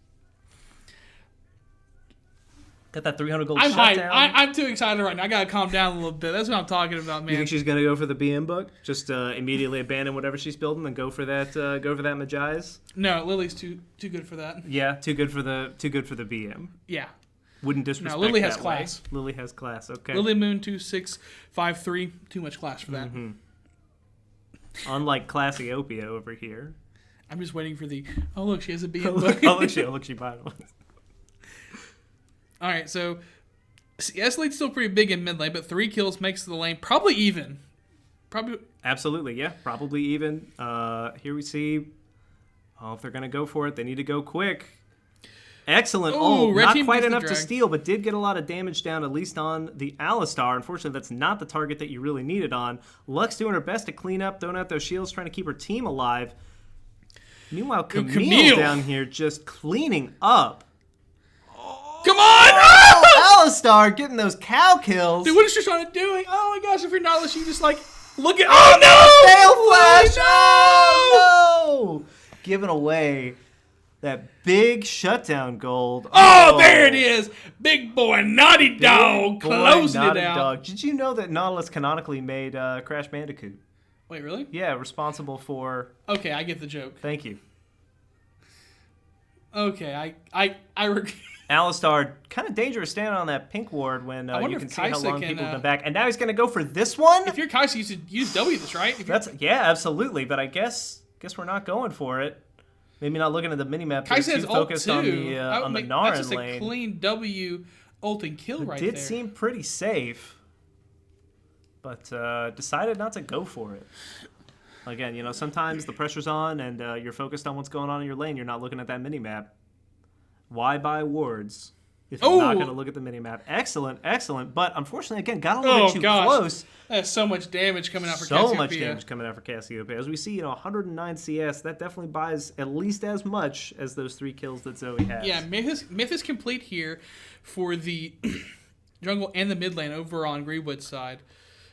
Got that 300 gold I'm hyped. shutdown. I'm too excited right now. I gotta calm down a little bit. That's what I'm talking about, man. You think she's gonna go for the BM book? Just immediately abandon whatever she's building and go for that Magi's? No, Lily's too good for that. Yeah, too good for the BM. Yeah. Wouldn't disrespect. No, Lily has that class. Way. Lily has class. Okay. Lily Moon 2653. Too much class for that. Unlike Classiopia over here. I'm just waiting for the. Oh look, she has a BM book. look, she bought one. All right, so CS lane's still pretty big in mid lane, but 3 kills makes the lane probably even. Probably. Absolutely, yeah, probably even. Here we see. Oh, if they're gonna go for it, they need to go quick. Excellent. Ooh, red not team quite gets the enough to drag. steal, but did get a lot of damage down, at least on the Alistar. Unfortunately, that's not the target that you really needed on. Lux doing her best to clean up, throwing out those shields, trying to keep her team alive. Meanwhile, Camille down here just cleaning up. Come on! Oh, Alistar getting those cow kills. Dude, what is Tristana doing? Oh my gosh, if you're not listening, you just like, look at. Oh no! Fail flash! Oh, Oh, no! Giving away that big shutdown gold. Oh, there it is! Big boy, Naughty Dog, Boy, closing Naughty it out. Dog. Did you know that Nautilus canonically made Crash Bandicoot? Wait, really? Yeah, responsible for. Okay, I get the joke. Thank you. Okay, I Alistar, kind of dangerous standing on that pink ward when wonder you if can see how Kaisa long can, people have been back. And now he's going to go for this one? If you're Kaisa, you should use W this, right? If That's yeah, absolutely. But I guess we're not going for it. Maybe not looking at the minimap. Kaisa Too has ult focused too. on the That's Naren just lane. a clean W ult and kill right Did there. seem pretty safe, but decided not to go for it. Again, sometimes the pressure's on and you're focused on what's going on in your lane. You're not looking at that minimap. Why buy wards if you're not going to look at the minimap? Excellent, excellent. But unfortunately, again, got a little bit too close. That's so much damage coming out for Cassiopeia. So much damage coming out for Cassiopeia. As we see, 109 CS, that definitely buys at least as much as those 3 kills that Zoe has. Yeah, myth is complete here for the jungle and the mid lane over on Greenwood's side.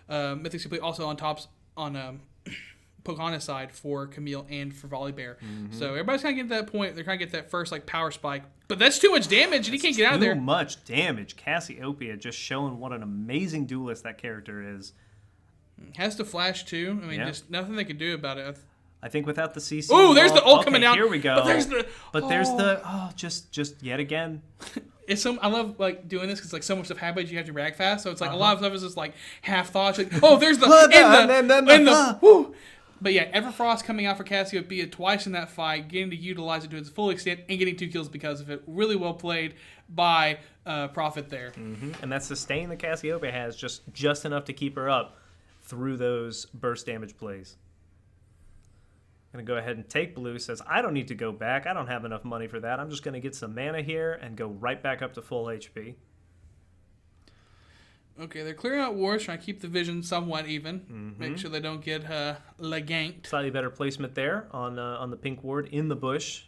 Myth is complete also on Pocahontas side for Camille and for Volibear. So everybody's kind of getting to that point. They're trying to get that first power spike. But that's too much damage, and he can't get out of there. Too much damage. Cassiopeia just showing what an amazing duelist that character is. Has to flash too. I mean, Yeah. just nothing they can do about it. I think without the CC. Ooh, there's the ult coming out. Here we go. But there's the just yet again. I love like doing this because like so much stuff happens. You have to react fast, so it's like a lot of stuff is just like half thoughts. Like, oh, there's the woo. But yeah, Everfrost coming out for Cassiopeia twice in that fight, getting to utilize it to its full extent and getting 2 kills because of it. Really well played by Prophet there. And that sustain that Cassiopeia has just enough to keep her up through those burst damage plays. Gonna go ahead and take blue. Says I don't need to go back. I don't have enough money for that. I'm just gonna get some mana here and go right back up to full HP. Okay, they're clearing out wards, trying to keep the vision somewhat even. Make sure they don't get leganked. Slightly better placement there on the pink ward in the bush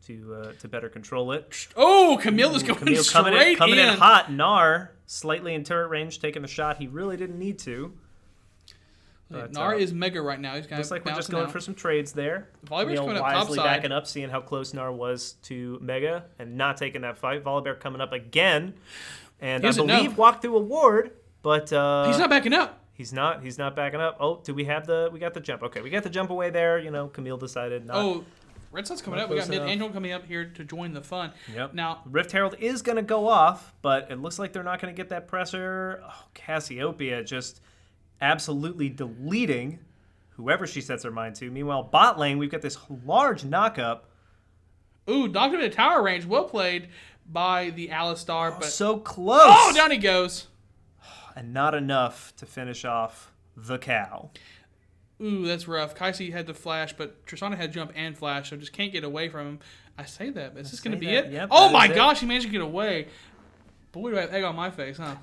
to better control it. Oh, Camille is going Camille straight coming in hot. Nar slightly in turret range, taking the shot. He really didn't need to. But, Nar is mega right now. He's kind looks like we're just going for some trades there. Volibear's coming up wisely topside. backing up, seeing how close Nar was to Mega, and not taking that fight. Volibear coming up again, and I believe walked through a ward, but he's not backing up. He's not backing up. Oh, we got the jump. Okay, we got the jump away there. Camille decided not. Oh, Red Sun's coming up. We got Mid-Angel coming up here to join the fun. Yep. Now, Rift Herald is going to go off, but it looks like they're not going to get that pressure. Oh, Cassiopeia just absolutely deleting whoever she sets her mind to. Meanwhile, bot lane, we've got this large knockup. Ooh, knocked him into tower range. Well played by the Alistar. But so close. Oh, down he goes. And not enough to finish off the cow. Ooh, that's rough. Kaisi had to flash, but Tristana had jump and flash, so just can't get away from him. I say that, but is this going to be it? Yep, oh my gosh, he managed to get away. Boy, do I have egg on my face, huh?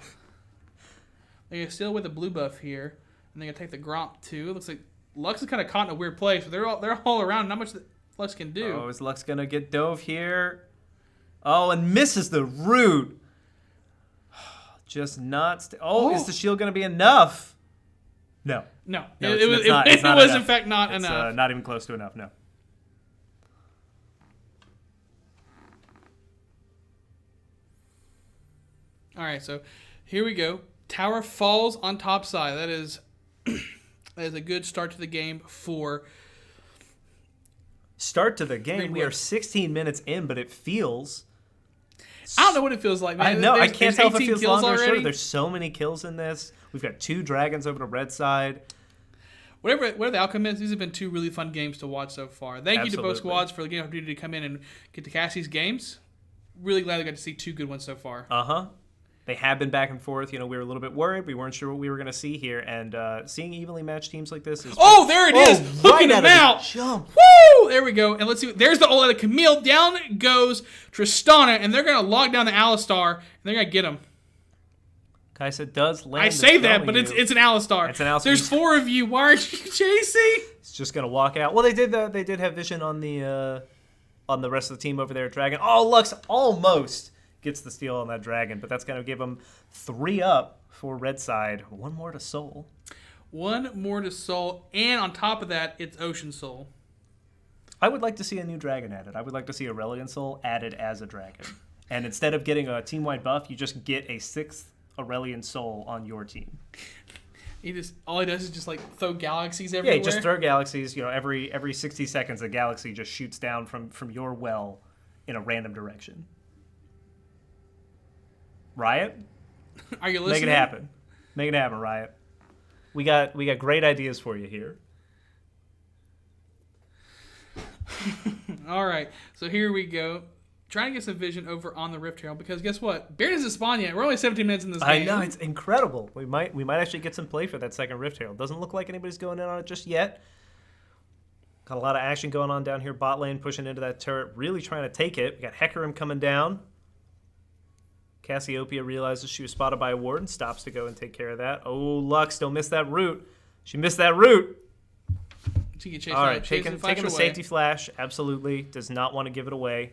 They're still with the blue buff here, and they're going to take the Gromp too. It looks like Lux is kind of caught in a weird place, but they're all around. Not much that Lux can do. Oh, is Lux going to get dove here? Oh, and misses the root. Just not... is the shield going to be enough? No. No, it was in fact not enough. Not even close to enough, no. All right, so here we go. Tower falls on top side. That is a good start to the game for... Start to the game. Greenwood. We are 16 minutes in, but it feels... I don't know what it feels like, man. I know. I can't tell if it feels longer or shorter. already. There's so many kills in this. We've got 2 dragons over to red side. Whatever the outcome is, these have been 2 really fun games to watch so far. Thank you to both squads for the opportunity to come in and get to Cassie's games. Really glad we got to see 2 good ones so far. They have been back and forth. We were a little bit worried. We weren't sure what we were going to see here. And seeing evenly matched teams like this is... Oh, there it is! Hooking him out! Jump. Woo! There we go. And let's see. There's the ult of the Camille. Down goes Tristana, and they're going to lock down the Alistar, and they're going to get him. Kaisa does land. I say that, but it's an Alistar. It's an Alistar. There's 4 of you. Why aren't you chasing? It's just going to walk out. Well, they did have vision on the rest of the team over there at Dragon. Oh, Lux almost gets the steal on that Dragon, but that's going to give them 3 up for red side. 1 more to Soul. 1 more to Soul, and on top of that, it's Ocean Soul. I would like to see a new Dragon added. I would like to see Aurelion Soul added as a Dragon. And instead of getting a team-wide buff, you just get a 6th Aurelion Soul on your team. All he does is just like throw galaxies everywhere. Yeah, just throw galaxies. Every 60 seconds, a galaxy just shoots down from your well in a random direction. Riot, are you listening? Make it happen. Make it happen, Riot. We got great ideas for you here. All right, so here we go. Trying to get some vision over on the Rift Herald, because guess what? Bear doesn't spawn yet. We're only 17 minutes in this game. I know, it's incredible. We might actually get some play for that second Rift Herald. Doesn't look like anybody's going in on it just yet. Got a lot of action going on down here. Bot lane pushing into that turret, really trying to take it. We got Hecarim coming down. Cassiopeia realizes she was spotted by a ward and stops to go and take care of that. Oh, Lux, don't miss that root. She missed that root. She can chase all right, taking the safety flash. Absolutely. Does not want to give it away.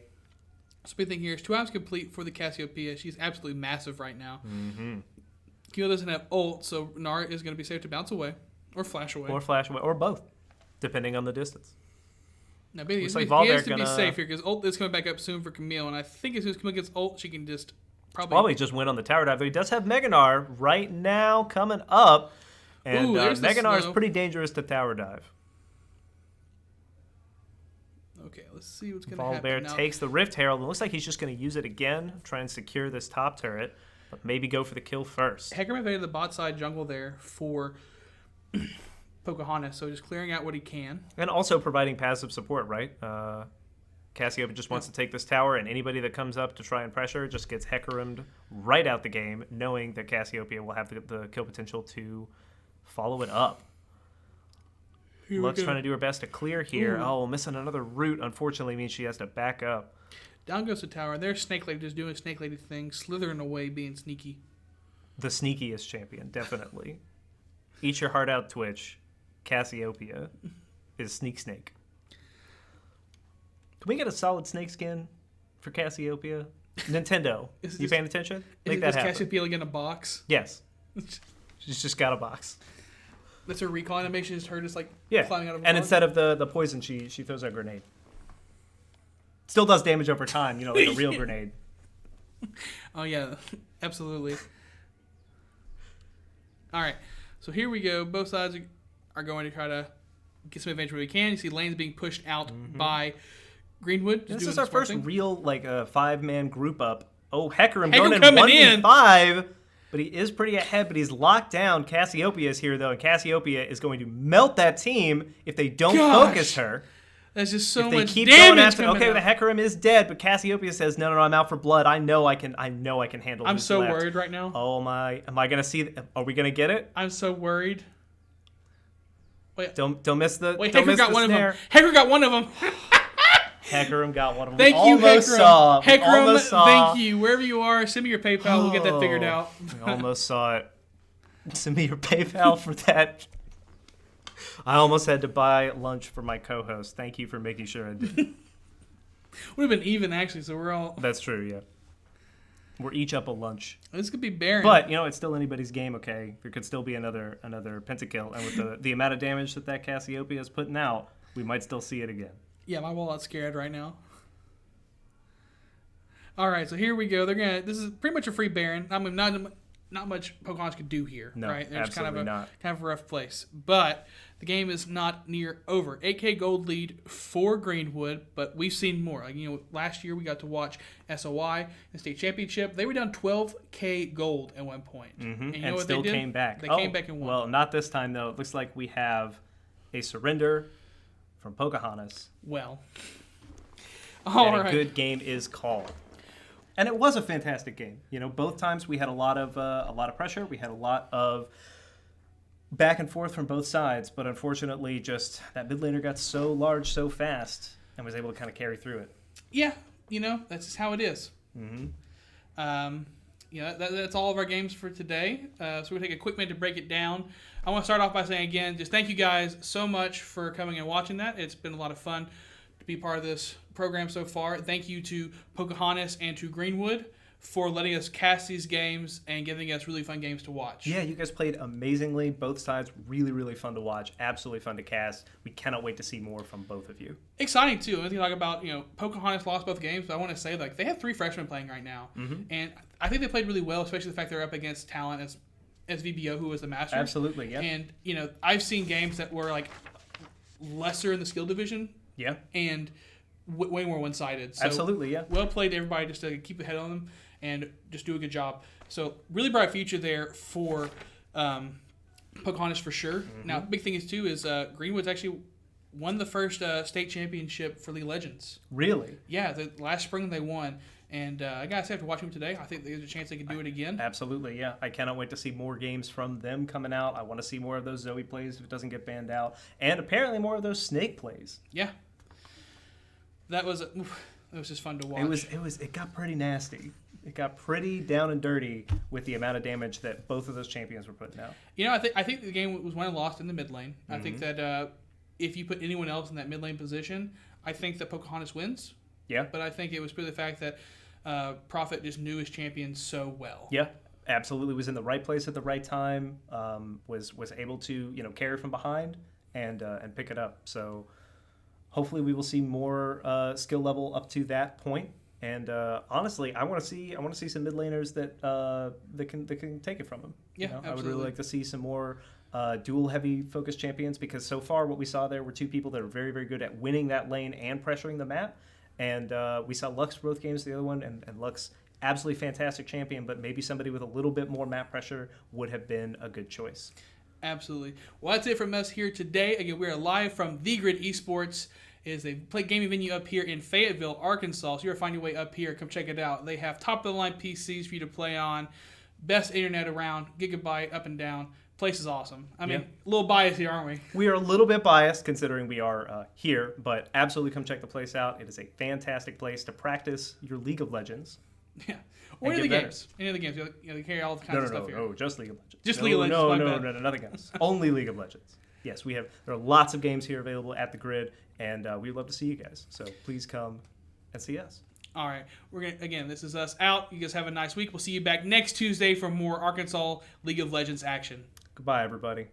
So big thing here is 2 hours complete for the Cassiopeia. She's absolutely massive right now. Mm-hmm. Kilo doesn't have ult, so Nara is going to be safe to bounce away or flash away. Or both, depending on the distance. Now, he has to be safe here because ult is coming back up soon for Camille, and I think as soon as Camille gets ult, she can just probably just win on the tower dive. Though he does have Meganar right now coming up, and Meganar is pretty dangerous to tower dive. Okay, let's see what's going to happen now. Takes the Rift Herald. It looks like he's just going to use it again, try and secure this top turret, but maybe go for the kill first. Hecarim invaded the bot side jungle there for Pocahontas, so just clearing out what he can. And also providing passive support, right? Cassiopeia just wants to take this tower, and anybody that comes up to try and pressure just gets Hecarim'd right out the game, knowing that Cassiopeia will have the kill potential to follow it up. Lux trying to do her best to clear here. Ooh. Oh, missing another root, unfortunately, means she has to back up. Down goes the tower. There's Snake Lady just doing a Snake Lady thing, slithering away, being sneaky. The sneakiest champion, definitely. Eat your heart out, Twitch. Cassiopeia is Sneak Snake. Can we get a solid snake skin for Cassiopeia? Nintendo, you paying attention? Make that happen. Is Cassiopeia in a box? Yes. She's just got a box. That's her recall animation. Just her just like climbing out of a and box. Instead of the poison, she throws a grenade. Still does damage over time, like a real grenade. Oh yeah, absolutely. All right, so here we go. Both sides are going to try to get some advantage where we can. You see lanes being pushed out by Greenwood. This is our first real 5-man group up. Oh, Hecarim going in coming in 1v5. But he is pretty ahead, but he's locked down. Cassiopeia is here, though, and Cassiopeia is going to melt that team if they don't focus her. That's just so if they much keep damage going after, the Hecarim is dead, but Cassiopeia says, no, I'm out for blood. I know I can handle this. I'm so worried right now. Oh, my. Am I going to see? Are we going to get it? I'm so worried. Wait. Don't miss the Wait, don't Hecarim miss got the one snare. of them. Hecarim got one of them. Hecarim got one of them. Thank you, Hecarim. Hecarim, saw. thank you. Wherever you are, send me your PayPal. We'll get that figured out. We almost saw it. Send me your PayPal for that. I almost had to buy lunch for my co-host. Thank you for making sure I did. Would have been even, actually, so we're all... That's true, yeah. We're each up a lunch. This could be barren. But, it's still anybody's game, okay? There could still be another pentakill. And with the amount of damage that Cassiopeia is putting out, we might still see it again. Yeah, my wallet's scared right now. All right, so here we go. This is pretty much a free Baron. I mean, not much Pocahontas could do here, no, right? There's absolutely kind of a rough place. But the game is not near over. 8K gold lead for Greenwood, but we've seen more. Last year we got to watch SOI, the state championship. They were down 12K gold at one point. Mm-hmm. And, what still they did? came back. They came back and won. Well, not this time, though. It looks like we have a surrender from Pocahontas. Well. A good game is called. And it was a fantastic game. Both times we had a lot of pressure. We had a lot of back and forth from both sides. But unfortunately, just that mid laner got so large so fast and was able to kind of carry through it. Yeah, that's just how it is. Mm-hmm. That's all of our games for today. So we're going to take a quick minute to break it down. I want to start off by saying, again, just thank you guys so much for coming and watching that. It's been a lot of fun to be part of this program so far. Thank you to Pocahontas and to Greenwood for letting us cast these games and giving us really fun games to watch. Yeah, you guys played amazingly. Both sides really, really fun to watch. Absolutely fun to cast. We cannot wait to see more from both of you. Exciting, too. I think talk about, Pocahontas lost both games, but I want to say, they have 3 freshmen playing right now. Mm-hmm. And I think they played really well, especially the fact they're up against talent as VBO, who was the Masters. Absolutely, yeah. And, I've seen games that were, lesser in the skill division. Yeah. And way more one-sided. So absolutely, yeah. Well played to everybody just to keep the head on them and just do a good job. So really bright future there for Pocahontas for sure. Mm-hmm. Now, big thing is Greenwood's actually won the first state championship for League of Legends. Really? Yeah, the last spring they won. And I gotta say, after watching them today, I think there's a chance they could do it again. Absolutely, yeah. I cannot wait to see more games from them coming out. I want to see more of those Zoe plays if it doesn't get banned out, and apparently more of those Snake plays. Yeah, that was just fun to watch. It got pretty nasty. It got pretty down and dirty with the amount of damage that both of those champions were putting out. I think the game was won and lost in the mid lane. Mm-hmm. I think that if you put anyone else in that mid lane position, I think that Pocahontas wins. Yeah, but I think it was purely the fact that Prophet just knew his champion so well. Yeah, absolutely. Was in the right place at the right time. Was able to carry from behind and pick it up. So hopefully we will see more skill level up to that point. And honestly, I want to see some mid laners that can take it from him. Yeah, absolutely. I would really like to see some more dual heavy focused champions, because so far what we saw there were 2 people that are very, very good at winning that lane and pressuring the map. And we saw Lux for both games, the other one, and Lux, absolutely fantastic champion, but maybe somebody with a little bit more map pressure would have been a good choice. Absolutely. Well, that's it from us here today. Again, we are live from The Grid Esports. Is a play gaming venue up here in Fayetteville, Arkansas. So you're finding your way up here. Come check it out. They have top-of-the-line PCs for you to play on, best internet around, gigabyte up and down. Place is awesome. I mean, a little biased here, aren't we? We are a little bit biased considering we are here, but absolutely come check the place out. It is a fantastic place to practice your League of Legends. Yeah. Or any of the games. Any of the games. They carry all kinds of stuff here. No, just League of Legends. Just League of Legends. No, nothing else. Only League of Legends. Yes, there are lots of games here available at the Grid, and we'd love to see you guys. So please come and see us. All right. Again, this is us out. You guys have a nice week. We'll see you back next Tuesday for more Arkansas League of Legends action. Goodbye, everybody.